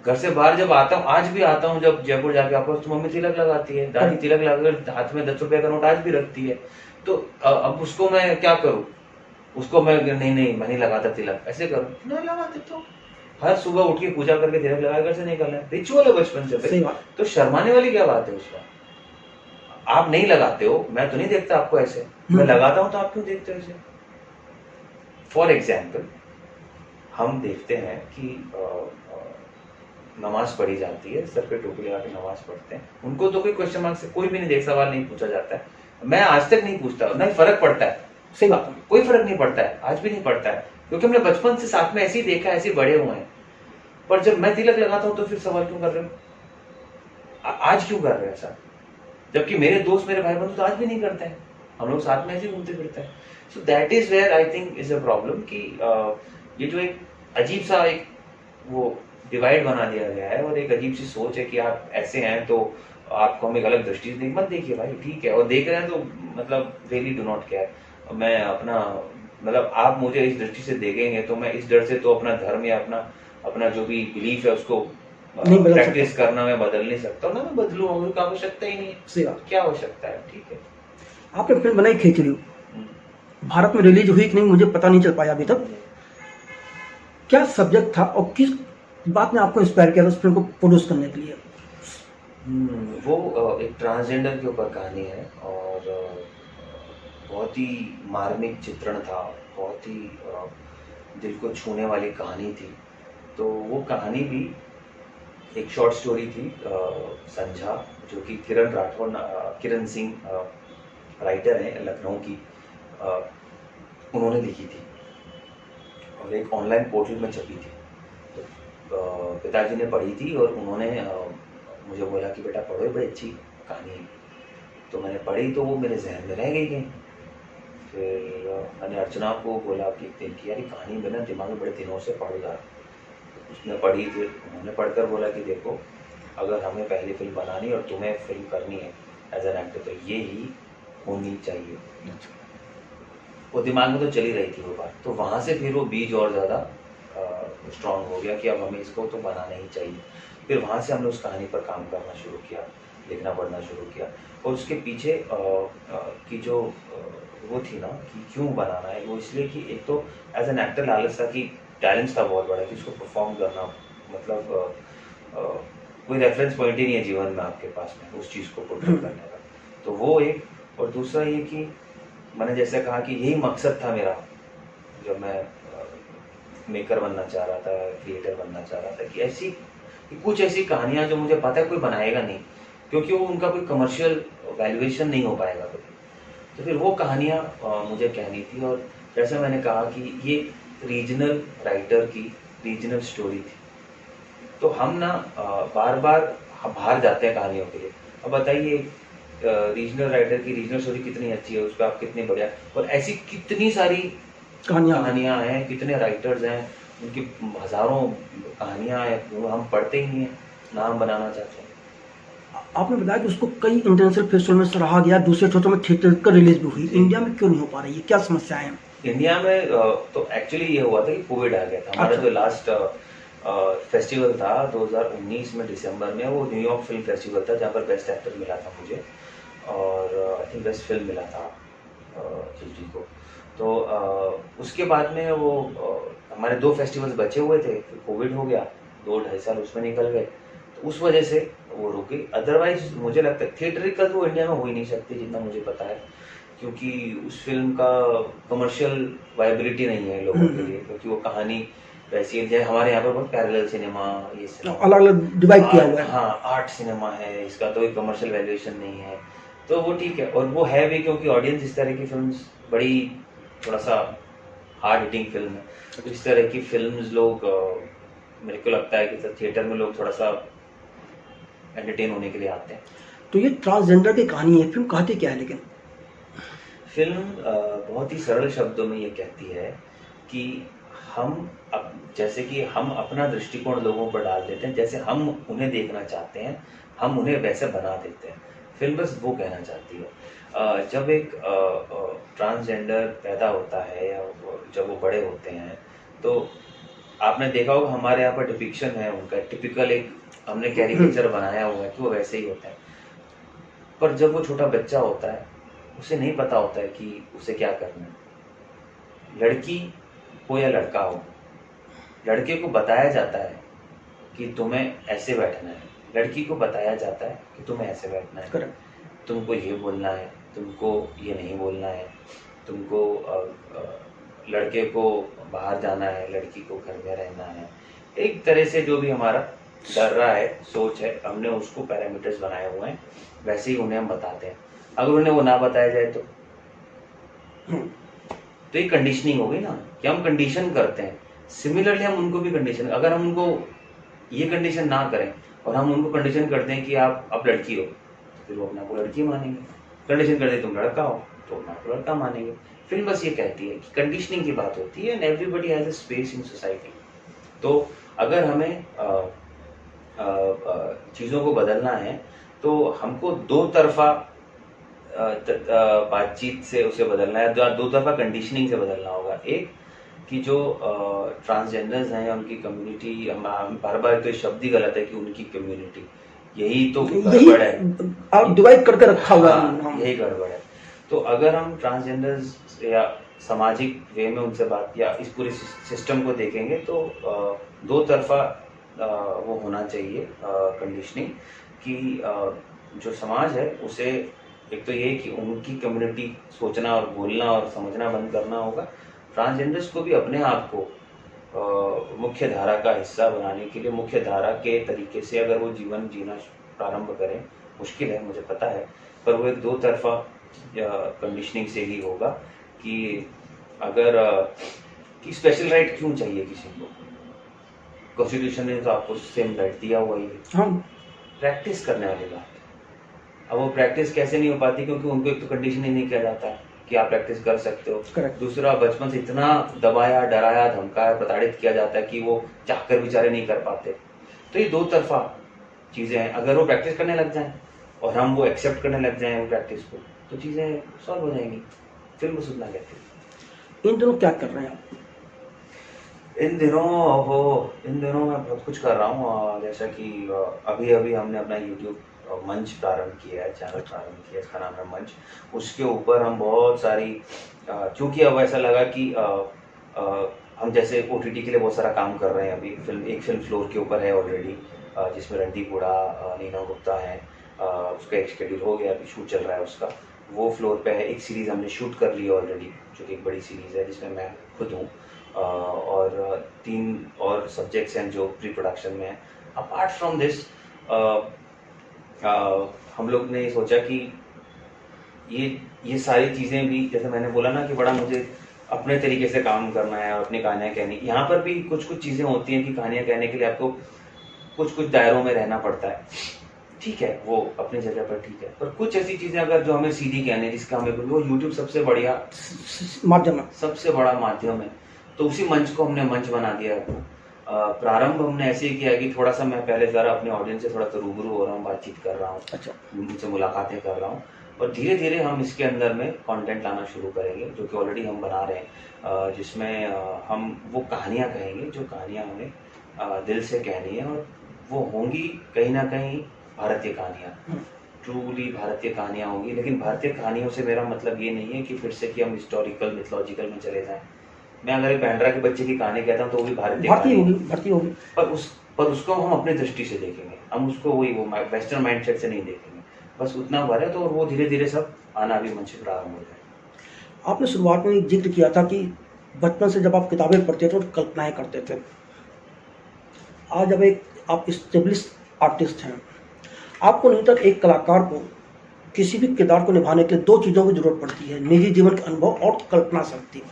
घर से बाहर जब आता हूँ, आज भी आता हूँ, जब जयपुर जाके वापस तो मम्मी तिलक लगाती है, दादी तिलक लगाकर हाथ में 10 रुपए का नोट आज भी रखती है। तो अब उसको मैं क्या करूँ, उसको मैं नहीं मैं नहीं लगाता तिलक, ऐसे करूँ ना, लगाते तो हर सुबह उठ के पूजा करके तिलक लगा घर से निकलना है, रिचुअल है बचपन से। तो शर्माने वाली क्या बात है उसका? आप नहीं लगाते हो, मैं तो नहीं देखता आपको ऐसे, मैं लगाता हूं तो आप क्यों देखते हो ऐसे? फॉर एग्जाम्पल, हम देखते हैं कि नमाज पढ़ी जाती है, सर पे टोपी लगा के नमाज पढ़ते हैं, उनको तो कोई क्वेश्चन मार्क से कोई भी नहीं सवाल नहीं पूछा जाता है। मैं आज तक नहीं पूछता, नहीं फर्क पड़ता है। सही बात है, कोई फर्क नहीं पड़ता है, आज भी नहीं पड़ता है, क्योंकि हमने बचपन से साथ में ऐसे ही देखा, ऐसे बड़े हुए हैं। पर जब मैं तिलक लगाता हूं तो फिर सवाल क्यों कर रहे हो? आज क्यों कर रहे हो ऐसा? जबकि मेरे दोस्त, मेरे भाई बंधु तो आज भी नहीं करते हैं, हम लोग साथ में ऐसे घूमते फिरते हैं। So that is where I think is a problem, कि ये जो एक अजीब सा एक वो डिवाइड बना दिया गया है, और एक अजीब सी सोच है कि आप ऐसे हैं तो आपको हम एक अलग दृष्टि से मत देखिए भाई, ठीक है, और देख रहे हैं तो मतलब रियली डू नॉट केयर। मैं अपना मतलब आप मुझे इस दृष्टि से देखेंगे तो मैं इस डर से तो अपना धर्म या अपना जो भी बिलीफ है उसको प्रैक्टिस करना मैं बदल नहीं सकता, ना मैं बदलूं, उसकी आवश्यकता ही नहीं है। क्या आवश्यकता है? ठीक है, आपने फिल्म बनाई खेचड़ी, भारत में रिलीज हुई कि नहीं मुझे पता नहीं चल पाया अभी तक। क्या सब्जेक्ट था और किस बात ने आपको इंस्पायर किया उस फिल्म को प्रोड्यूस करने के लिए? वो एक ट्रांसजेंडर के ऊपर कहानी है, और बहुत ही मार्मिक चित्रण था, बहुत ही दिल को छूने वाली कहानी थी। तो वो कहानी भी एक शॉर्ट स्टोरी थी, संझा, जो कि किरण सिंह राइटर हैं लखनऊ की, उन्होंने लिखी थी और एक ऑनलाइन पोर्टल में छपी थी। तो पिताजी ने पढ़ी थी और उन्होंने मुझे बोला कि बेटा पढ़ो, बड़ी अच्छी कहानी है। तो मैंने पढ़ी तो वो मेरे जहन में रह गई कहीं। फिर मैंने अर्चना को बोला कि यार कहानी मेरे दिमाग में बड़े दिनों से पढ़ रहा है। उसने पढ़ी, फिर उन्होंने पढ़कर बोला कि देखो, अगर हमें पहली फिल्म बनानी और तुम्हें फिल्म करनी है एज एन एक्टर तो ये ही होनी चाहिए। वो दिमाग में तो चली रही थी वो बात, तो वहाँ से फिर वो बीज और ज़्यादा स्ट्रांग हो गया कि अब हमें इसको तो बनाना ही चाहिए। फिर वहाँ से हमने उस कहानी पर काम करना शुरू किया, लिखना पढ़ना शुरू किया, और उसके पीछे की जो वो थी ना कि क्यों बनाना है, वो इसलिए कि एक तो एज एन एक्टर लालच था कि टैलेंट था बहुत बड़ा कि उसको परफॉर्म करना, मतलब कोई रेफरेंस पॉइंट ही नहीं है जीवन में आपके पास में उस चीज़ को पोर्ट्रे करने का। तो वो एक, और दूसरा ये कि मैंने जैसे कहा कि यही मकसद था मेरा जब मैं मेकर बनना चाह रहा था, क्रिएटर बनना चाह रहा था, कि ऐसी कुछ ऐसी कहानियाँ जो मुझे पता है कोई बनाएगा नहीं, क्योंकि वो उनका कोई कमर्शियल वैल्यूएशन नहीं हो पाएगा कभी। तो फिर वो कहानियाँ मुझे कहनी थी, और जैसे मैंने कहा कि ये रीजनल राइटर की रीजनल स्टोरी थी। तो हम ना बार बार बाहर जाते हैं कहानियों के लिए। अब बताइए, रीजनल राइटर की रीजनल स्टोरी कितनी अच्छी है, उस पर आप कितनी बढ़िया, और ऐसी कितनी सारी कहानियाँ हैं, कितने राइटर्स हैं, उनकी हजारों कहानियाँ हैं, वो हम पढ़ते ही नहीं हैं, नाम बनाना चाहते हैं। आपने बताया कि उसको कई इंटरनेशनल फेस्टिवल में सराहा गया, दूसरे क्षेत्रों में थिएटर का रिलीज भी हुई, इंडिया में क्यों नहीं हो पा रही है, क्या समस्याएं हैं? इंडिया में तो एक्चुअली ये हुआ था कि कोविड आ गया था। हमारा जो लास्ट फेस्टिवल था 2019 में दिसंबर में, वो न्यूयॉर्क फिल्म फेस्टिवल था, जहाँ पर बेस्ट एक्टर मिला था मुझे, और आई थिंक बेस्ट फिल्म मिला था जी को। तो उसके बाद में वो हमारे 2 फेस्टिवल्स बचे हुए थे, फिर कोविड हो गया, 2-2.5 साल उसमें निकल गए, तो उस वजह से वो रुक गई। अदरवाइज मुझे लगता है थिएटरिकल तो इंडिया में हो ही नहीं सकती, जितना मुझे पता है। क्योंकि उस फिल्म का कमर्शियल वाइबिलिटी नहीं है लोगों के लिए, क्योंकि वो कहानी वैसी है। जैसे हमारे यहाँ पर बहुत पैरेलल सिनेमा, ये सिनेमा अलग अलग डिवाइड किया हुआ है। हाँ आर्ट सिनेमा है, इसका तो एक कमर्शियल वैल्यूएशन नहीं है, तो वो ठीक है। और वो है भी क्योंकि ऑडियंस इस तरह की फिल्म्स बड़ी थोड़ा सा हार्ड हिटिंग फिल्म है, तो इस तरह की फिल्म्स लोग मेरे को लगता है कि थिएटर में लोग थोड़ा सा एंटरटेन होने के लिए आते हैं। तो ये ट्रांसजेंडर की कहानी है, फिल्म कहती क्या है लेकिन? फिल्म बहुत ही सरल शब्दों में ये कहती है कि हम जैसे कि हम अपना दृष्टिकोण लोगों पर डाल देते हैं, जैसे हम उन्हें देखना चाहते हैं हम उन्हें वैसे बना देते हैं। फिल्म बस वो कहना चाहती है। जब एक ट्रांसजेंडर पैदा होता है या जब वो बड़े होते हैं, तो आपने देखा होगा हमारे यहाँ पर डिपिक्शन है उनका टिपिकल, एक हमने कैरिकेचर बनाया हुआ है कि वो वैसे ही होता है। पर जब वो छोटा बच्चा होता है उसे नहीं पता होता है कि उसे क्या करना है। लड़की हो या लड़का हो, लड़के को बताया जाता है कि तुम्हें ऐसे बैठना है, लड़की को बताया जाता है कि तुम्हें ऐसे बैठना है, तुमको ये बोलना है, तुमको ये नहीं बोलना है, तुमको लड़के को बाहर जाना है, लड़की को घर में रहना है। एक तरह से जो भी हमारा डर रहा है, सोच है, हमने उसको पैरामीटर्स बनाए हुए हैं, वैसे ही उन्हें हम बताते हैं। अगर उन्हें वो ना बताया जाए तो ये कंडीशनिंग हो गई ना, कि हम कंडीशन करते हैं। सिमिलरली हम उनको भी कंडीशन, अगर हम उनको ये कंडीशन ना करें और हम उनको कंडीशन करते हैं कि आप लड़की हो, तो फिर वो अपने आप को लड़की मानेंगे। कंडीशन कर दे तुम लड़का हो तो अपने आप को लड़का मानेंगे। फिल्म बस ये कहती है कि कंडीशनिंग की बात होती है, and everybody has a space in society. तो अगर हमें चीज़ों को बदलना है तो हमको दो तरफा बातचीत से उसे बदलना है, दो तरफा कंडीशनिंग से बदलना होगा। एक कि जो ट्रांसजेंडर्स हैं उनकी कम्युनिटी, हम बार बार तो शब्द ही गलत है कि उनकी कम्युनिटी, यही तो गड़बड़ है, आप डिवाइड करके रखा हुआ है। हाँ, यही गड़बड़ है। तो अगर हम ट्रांसजेंडर्स या सामाजिक वे में उनसे बात या इस पूरे सिस्टम को देखेंगे तो दो तरफा वो होना चाहिए कंडीशनिंग, कि जो समाज है उसे एक तो ये कि उनकी कम्युनिटी सोचना और बोलना और समझना बंद करना होगा। ट्रांसजेंडर्स को भी अपने आप को मुख्य धारा का हिस्सा बनाने के लिए, मुख्य धारा के तरीके से अगर वो जीवन जीना प्रारंभ करें, मुश्किल है मुझे पता है, पर वो एक दो तरफा कंडीशनिंग से ही होगा। कि अगर कि स्पेशल राइट क्यों चाहिए किसी को? कॉन्स्टिट्यूशन ने तो आपको सेम राइट दिया हुआ ही है। हाँ, प्रैक्टिस करने वाली बात है। अब वो प्रैक्टिस कैसे नहीं हो पाती? क्योंकि उनको एक तो कंडीशन ही नहीं किया जाता है कि आप प्रैक्टिस कर सकते हो। Correct. दूसरा, बचपन से इतना दबाया, डराया, धमकाया, प्रताड़ित किया जाता है कि वो चाहकर बेचारे नहीं कर पाते। तो ये दो तरफा चीज़ें हैं। अगर वो प्रैक्टिस करने लग जाएं और हम वो एक्सेप्ट करने लग जाएं वो प्रैक्टिस को, तो चीज़ें सॉल्व हो जाएंगी। फिल्म बस उतना कहती है। इन दिनों क्या कर रहे हैं आप? इन दिनों मैं बहुत कुछ कर रहा हूँ। जैसा कि अभी अभी हमने अपना यूट्यूब मंच प्रारंभ किया है, चैनल प्रारंभ किया है, इसका नाम है मंच। उसके ऊपर हम बहुत सारी क्योंकि अब ऐसा लगा कि हम जैसे OTT के लिए बहुत सारा काम कर रहे हैं। अभी एक फिल्म फ्लोर के ऊपर है ऑलरेडी, जिसमें रणदीप हुडा, नीना गुप्ता हैं। उसका एक शेड्यूल हो गया, अभी शूट चल रहा है उसका, वो फ्लोर पे है। एक सीरीज़ हमने शूट कर ली है ऑलरेडी, जो कि एक बड़ी सीरीज़ है जिसमें मैं खुद हूँ, और 3 और सब्जेक्ट्स हैं जो प्री प्रोडक्शन में हैं। अपार्ट फ्रॉम दिस हम लोग ने सोचा कि ये सारी चीज़ें भी, जैसे मैंने बोला ना कि बड़ा मुझे अपने तरीके से काम करना है और अपनी कहानियाँ कहनी। यहाँ पर भी कुछ चीज़ें होती हैं कि कहानियाँ कहने के लिए आपको कुछ दायरों में रहना पड़ता है, ठीक है, वो अपनी जगह पर ठीक है। पर कुछ ऐसी चीज़ें अगर जो हमें सीधी कहनी है, जिसका हमें, वो यूट्यूब सबसे बढ़िया माध्यम है, सबसे बड़ा माध्यम है। तो उसी मंच को हमने मंच बना दिया है। प्रारंभ हमने ऐसे ही किया कि थोड़ा सा मैं पहले ज़रा अपने ऑडियंस से थोड़ा सा रूबरू हो रहा हूँ, बातचीत कर रहा हूँ, अच्छा, उनसे मुलाकातें कर रहा हूँ, और धीरे धीरे हम इसके अंदर में कंटेंट लाना शुरू करेंगे, जो कि ऑलरेडी हम बना रहे हैं, जिसमें हम वो कहानियाँ कहेंगे जो कहानियाँ हमें दिल से कहनी है, और वो होंगी कहीं ना कहीं भारतीय कहानियाँ, ट्रूली भारतीय कहानियाँ होंगी। लेकिन भारतीय कहानियों से मेरा मतलब ये नहीं है कि फिर से कि हम हिस्टोरिकल मिथोलॉजिकल में चले जाएं। मैं अगर एक बैंड्रा के बच्चे की कहानी कहता हूँ तो वो भी भारतीय होगी, पर उसको हम अपनी दृष्टि से देखेंगे, हम उसको वो वेस्टर्न माइंडसेट से नहीं देखेंगे। बस उतना भर है। तो वो धीरे धीरे सब आना भी मंच प्रारंभ हो जाए। आपने शुरुआत में एक जिक्र किया था कि बचपन से जब आप किताबें पढ़ते थे तो कल्पनाएं करते थे। आज अब एक आप स्टेब्लिश आर्टिस्ट हैं। आपको नहीं लगता एक कलाकार को किसी भी किरदार को निभाने के लिए दो चीज़ों की जरूरत पड़ती है, निजी जीवन का अनुभव और कल्पना शक्ति।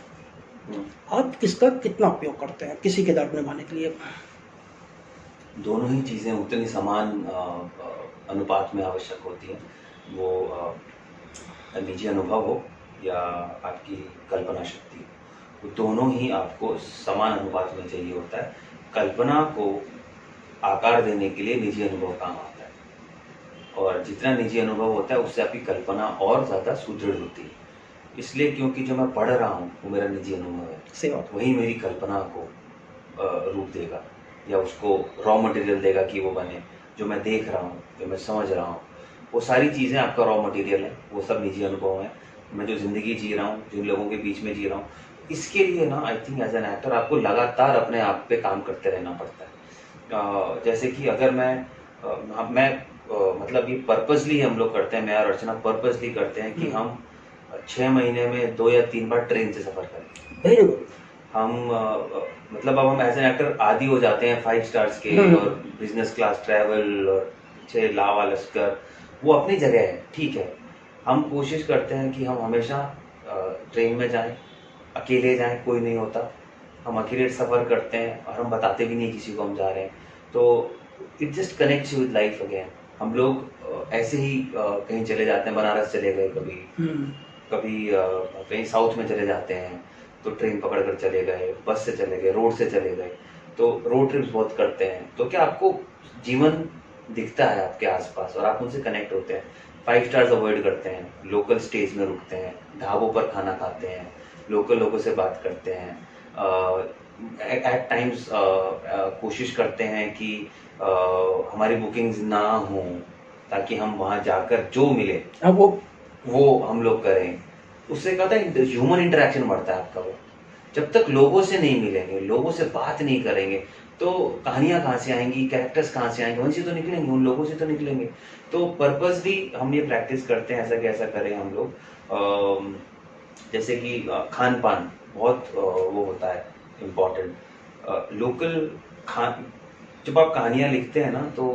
आप किसका कितना उपयोग करते हैं किसी किरदार को निभाने के लिए? दोनों ही चीज़ें उतनी समान अनुपात में आवश्यक होती हैं। वो निजी अनुभव हो या आपकी कल्पना शक्ति, वो दोनों ही आपको समान अनुपात में चाहिए होता है। कल्पना को आकार देने के लिए निजी अनुभव काम आता है, और जितना निजी अनुभव होता है उससे आपकी कल्पना और ज़्यादा सुदृढ़ होती है। इसलिए क्योंकि जो मैं पढ़ रहा हूँ वो मेरा निजी अनुभव है, सही बात। वही मेरी कल्पना को रूप देगा या उसको रॉ मटेरियल देगा कि वो बने। जो मैं देख रहा हूँ, जो मैं समझ रहा हूँ, वो सारी चीज़ें आपका रॉ मटेरियल है, वो सब निजी अनुभव है। मैं जो ज़िंदगी जी रहा हूँ, जिन लोगों के बीच में जी रहा हूँ, इसके लिए ना I think as an actor आपको लगातार अपने आप पे काम करते रहना पड़ता है। जैसे कि अगर मतलब ये पर्पसली हम लोग करते हैं, मैं और अर्चना पर्पसली करते हैं कि हम 6 महीने में 2 या 3 बार ट्रेन से सफ़र करें। Very good. हम मतलब अब हम एज एन एक्टर आदी हो जाते हैं 5 स्टार्स के, और बिजनेस क्लास ट्रैवल और अच्छे लावा लश्कर, वो अपनी जगह है, ठीक है। हम कोशिश करते हैं कि हम हमेशा ट्रेन में जाएं, अकेले जाएं, कोई नहीं होता। हम अकेले सफ़र करते हैं और हम बताते भी नहीं किसी को हम जा रहे हैं, तो it just connects you with life again. हम लोग ऐसे ही कहीं चले जाते हैं, बनारस चले गए कभी कहीं साउथ में चले जाते हैं तो ट्रेन पकड़ कर चले गए, बस से चले गए, रोड से चले गए, तो रोड ट्रिप्स बहुत करते हैं। तो क्या आपको जीवन दिखता है आपके आसपास और आप उनसे कनेक्ट होते हैं। 5 स्टार्स अवॉइड करते हैं, लोकल स्टेज में रुकते हैं, ढाबों पर खाना खाते हैं, लोकल लोगों से बात करते हैं। एट टाइम्स कोशिश करते हैं कि हमारी बुकिंग्स ना हो, ताकि हम वहाँ जाकर जो मिले वो हम लोग करें। उससे क्या होता है, ह्यूमन इंटरेक्शन बढ़ता है आपका। वो जब तक लोगों से नहीं मिलेंगे, लोगों से बात नहीं करेंगे, तो कहानियाँ कहाँ से आएंगी, कैरेक्टर्स कहाँ से आएंगे, उनसे तो निकलेंगे, उन लोगों से तो निकलेंगे। तो पर्पसली हम ये प्रैक्टिस करते हैं ऐसा कि ऐसा करें हम लोग। जैसे कि खान पान बहुत वो होता है इम्पॉर्टेंट। लोकल खान, जब आप कहानियाँ लिखते हैं ना, तो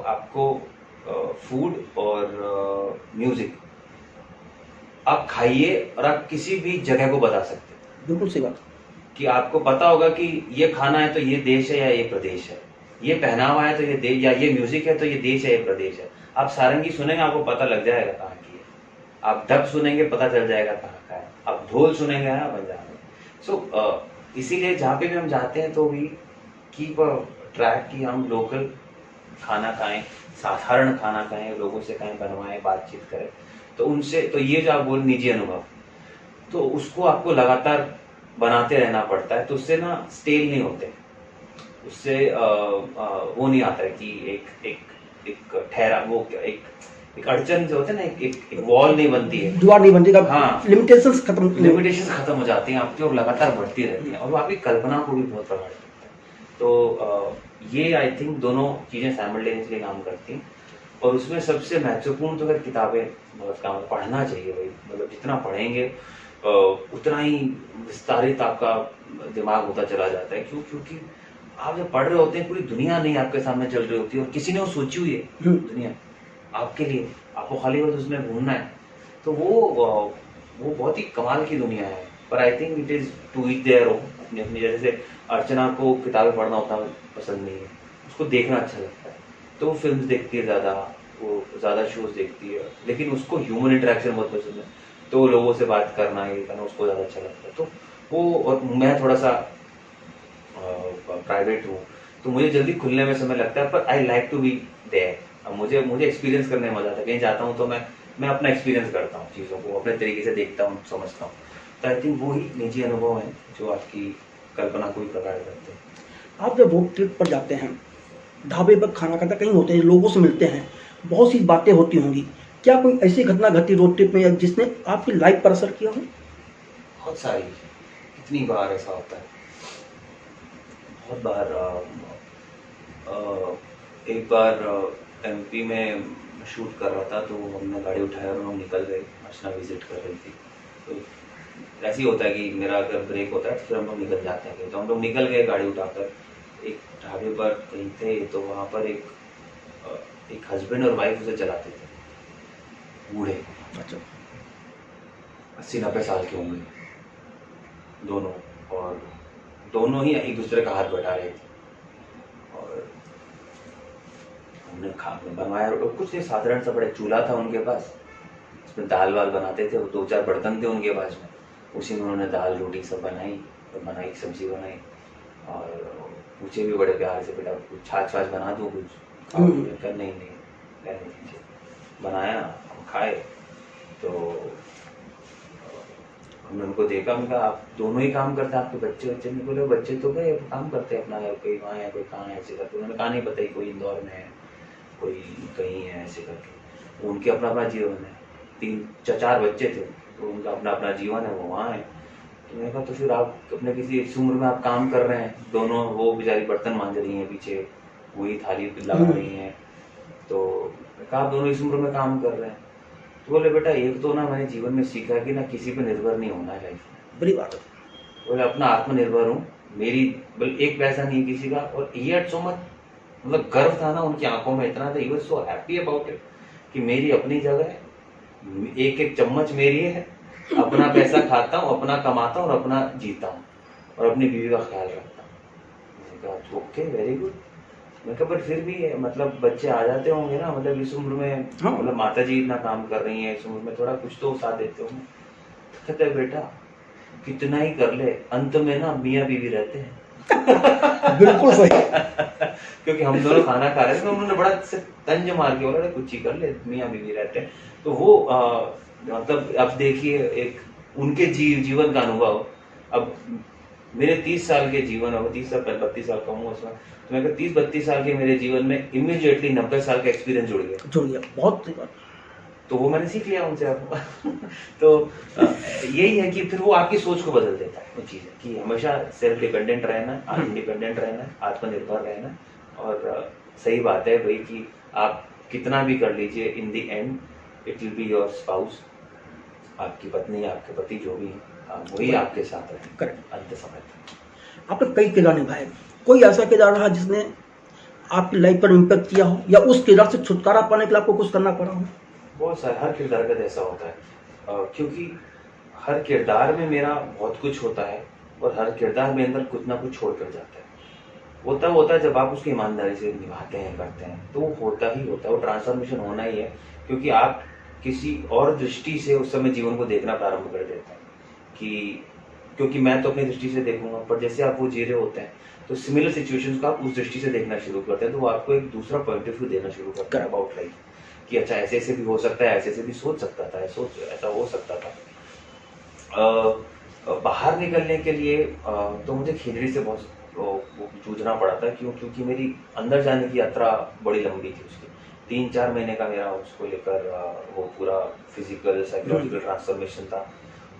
आपको फूड और म्यूज़िक आप खाइए और आप किसी भी जगह को बता सकते हैं। बिल्कुल सही बात। कि आपको पता होगा कि ये खाना है तो ये देश है या ये प्रदेश है, ये पहनावा है तो ये देश, या ये म्यूजिक है तो ये देश है ये प्रदेश है। आप सारंगी सुनेंगे आपको पता लग जाएगा कहाँ की है, आप डब सुनेंगे पता चल जाएगा कहाँ का है, आप ढोल सुनेंगे ना पंजाब में। सो इसीलिए जहाँ पे भी हम जाते हैं तो भी कीप ट्रैक कि हम लोकल खाना खाएं, साधारण खाना खाएं, लोगों से कहीं बनवाएं, बातचीत करें। तो उनसे, तो ये जो आप बोल निजी अनुभव, तो उसको आपको लगातार बनाते रहना पड़ता है। तो उससे ना स्टेल नहीं होते, उससे वो नहीं आता है कि एक ठहरा, वो एक अड़चन जो होता है ना, एक वॉल नहीं बनती है, दीवार नहीं बनती। हाँ, लिमिटेशंस खत्म हो जाती हैं आपकी और लगातार बढ़ती रहती हैं, और वो आपकी कल्पना को भी बहुत प्रभावित करता है। तो ये आई थिंक दोनों चीज़ें साइमल्टेनियसली काम करती हैं। और उसमें सबसे महत्वपूर्ण तो अगर किताबें बहुत काम, पढ़ना चाहिए भाई। मतलब जितना पढ़ेंगे उतना ही विस्तारित आपका दिमाग होता चला जाता है। क्योंकि आप जब पढ़ रहे होते हैं, पूरी दुनिया नहीं आपके सामने चल रही होती है, और किसी ने वो सोची हुई है दुनिया आपके लिए, आपको खाली बस उसमें घूमना है। तो वो बहुत ही कमाल की दुनिया है। पर I think it is to each their own. अपनी जैसे अर्चना को किताबें पढ़ना उतना पसंद नहीं है, उसको देखना अच्छा लगता है, तो वो फिल्म देखती है ज़्यादा, वो ज़्यादा शोज देखती है। लेकिन उसको ह्यूमन इंटरेक्शन बहुत पसंद है, तो लोगों से बात करना, ये करना उसको ज़्यादा अच्छा लगता है। तो वो, और मैं थोड़ा सा प्राइवेट हूँ, तो मुझे जल्दी खुलने में समय लगता है, पर I like to be there. मुझे एक्सपीरियंस करने में मजा आता है। कहीं जाता हूँ तो मैं अपना एक्सपीरियंस करता हूँ, चीज़ों को अपने तरीके से देखता हूँ, समझता हूँ। तो आई थिंक वो ही निजी अनुभव है जो आपकी कल्पना को भी प्रकार करते हैं। आप जब रोड ट्रिप पर जाते हैं, ढाबे पर खाना खाता, कहीं होते हैं, लोगों से मिलते हैं, बहुत सी बातें होती होंगी, क्या कोई ऐसी घटना घटी रोड ट्रिप में जिसने आपकी लाइफ पर असर किया हो? बहुत सारी, कितनी बार ऐसा होता है, बहुत बार। एक बार एमपी में शूट कर रहा था, तो हमने गाड़ी उठाया और हम निकल गए। अर्चना विजिट कर रही थी, ऐसे ही होता है कि मेरा अगर ब्रेक होता है तो फिर हम लोग निकल जाते हैं कहीं। तो हम लोग निकल गए गाड़ी उठाकर, एक ढाबे पर कहीं थे, तो वहाँ पर एक हस्बैंड और वाइफ उसे चलाते थे, बूढ़े, अच्छा 80-90 साल के होंगे दोनों, और दोनों ही एक दूसरे का हाथ बटा रहे थे। और हमने बनवाया, और कुछ नहीं, साधारण सा बड़ा चूल्हा था उनके पास, उसमें दाल वाल बनाते थे, 2-4 बर्तन थे उनके पास में, उसी में उन्होंने दाल रोटी सब बनाई, सब्जी बनाई, और पूछे भी बड़े प्यार से, बेटा कुछ छाछ वाछ बना दूँ कुछ खाओ? नहीं रहने दीजिए। बनाया, हम खाए, तो हमने उनको देखा, उनका आप दोनों ही काम करते हैं, आपके बच्चे नहीं? बोले बच्चे तो गए काम करते हैं अपना, कोई वहाँ है कोई कहाँ है, ऐसे करके। उन्होंने कहा नहीं पता ही, कोई इंदौर में है, कोई कहीं है, ऐसे करके। उनके अपना अपना जीवन है, 3-4 बच्चे थे, तो उनका अपना अपना जीवन है, वो वहाँ है। तो मैंने कहा तो फिर आप अपने किसी इस उम्र में आप काम कर रहे हैं दोनों, वो बेचारी बर्तन मांज रही हैं पीछे, वही थाली लगा रही हैं, तो कहा आप दोनों इस उम्र में काम कर रहे हैं। तो बोले बेटा एक तो ना मैंने जीवन में सीखा कि ना किसी पे निर्भर नहीं होना है लाइफ में। बड़ी बात है। बोले अपना आत्मनिर्भर हूँ, मेरी बोले एक पैसा नहीं किसी का। और ही हैड सो मच, मतलब गर्व था ना उनकी आंखों में, इतना था, he was so happy about it कि मेरी अपनी जगह है, एक एक चम्मच मेरी है, अपना पैसा खाता हूँ, अपना कमाता हूँ और अपना जीता हूँ, और अपनी बीवी का ख्याल रखता हूँ। मैंने कहा ओके वेरी गुड। मैं कहा पर फिर भी मतलब बच्चे आ जाते होंगे ना, मतलब इस उम्र में, मतलब माता जी इतना काम कर रही हैं, इस उम्र में थोड़ा कुछ तो साथ देते होंगे। कहते हैं बेटा कितना ही कर ले, अंत में ना मियाँ बीवी रहते हैं। बिल्कुल सही। क्योंकि हम दोनों खाना खा रहे थे, तो उन्होंने बड़ा तंज मार के बोला कुछ ही कर ले, मियाँ बीवी रहते हैं। तो वो मतलब अब देखिए एक उनके जीवन का अनुभव। अब मेरे 30 साल के जीवन, अब 30 साल 32 साल का हूँ उसमें, तो मैं 30-32 साल के मेरे जीवन में इमीडिएटली 90 साल का एक्सपीरियंस जुड़ गया। बहुत सही बात। तो वो मैंने सीख लिया उनसे अब। तो यही है कि फिर वो आपकी सोच को बदल देता है, वो चीज़ है कि हमेशा सेल्फ डिपेंडेंट रहना, इंडिपेंडेंट रहना, आत्मनिर्भर रहना। और सही बात है भाई कि आप कितना भी कर लीजिए, in the end it will be your spouse, आपकी पत्नी, आपके पति जो भी है, वही आपके साथ रहे अंत समय तक। आपने कई किरदार निभाए, कोई ऐसा किरदार रहा जिसने आपकी लाइफ पर इम्पैक्ट किया हो, या उस किरदार से छुटकारा पाने के लिए आपको कुछ करना पड़ा हो? बहुत सारा, हर किरदार का ऐसा होता है, क्योंकि हर किरदार में मेरा बहुत कुछ होता है, और हर किरदार में अंदर कुछ ना कुछ छोड़ कर जाता है। वो तब होता है जब आप उसकी ईमानदारी से निभाते हैं, करते हैं, तो वो होता ही होता है, वो ट्रांसफॉर्मेशन होना ही है, क्योंकि आप किसी और दृष्टि से उस समय जीवन को देखना प्रारंभ कर देते हैं। कि क्योंकि मैं तो अपनी दृष्टि से देखूंगा, पर जैसे आप वो जी रहे होते हैं, तो सिमिलर सिचुएशंस को आप उस दृष्टि से देखना शुरू करते हैं, तो वो आपको एक दूसरा पॉइंट ऑफ व्यू देना शुरू करता है अबाउट लाइफ, कि अच्छा ऐसे ऐसे भी हो सकता है, ऐसे ऐसे भी सोच सकता था, ऐसा हो सकता था। बाहर निकलने के लिए तो मुझे खिचड़ी से बहुत जूझना पड़ा था, क्योंकि मेरी अंदर जाने की यात्रा बड़ी लंबी थी। उसकी 3-4 महीने का मेरा उसको लेकर वो पूरा फिजिकल साइकोलॉजिकल ट्रांसफॉर्मेशन था,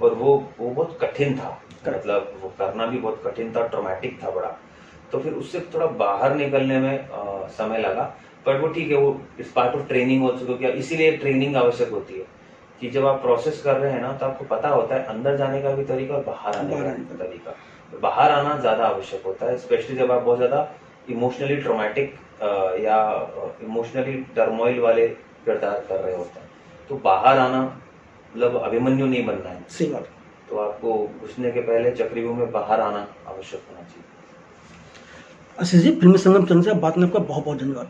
और वो बहुत कठिन था, मतलब वो करना भी बहुत कठिन था, ट्रॉमेटिक था बड़ा। तो फिर उससे थोड़ा बाहर निकलने में समय लगा, पर वो ठीक है, वो इस पार्ट ऑफ ट्रेनिंग हो चुका, इसीलिए ट्रेनिंग आवश्यक होती है कि जब आप प्रोसेस कर रहे हैं ना, तो आपको पता होता है अंदर जाने का भी तरीका और बाहर आने का भी तरीका। बाहर आना ज़्यादा आवश्यक होता है, स्पेशली जब आप बहुत ज़्यादा इमोशनली ट्रॉमेटिक या इमोशनली टर्मोइल वाले किरदार कर रहे होते हैं। तो बाहर आना मतलब अभिमन्यु नहीं बनना है, सही बात। तो आपको घुसने के पहले चक्रव्यूह में बाहर आना आवश्यक होना चाहिए। आशीष जी, फिल्मी संगम चैनल से बात करने का बहुत बहुत धन्यवाद।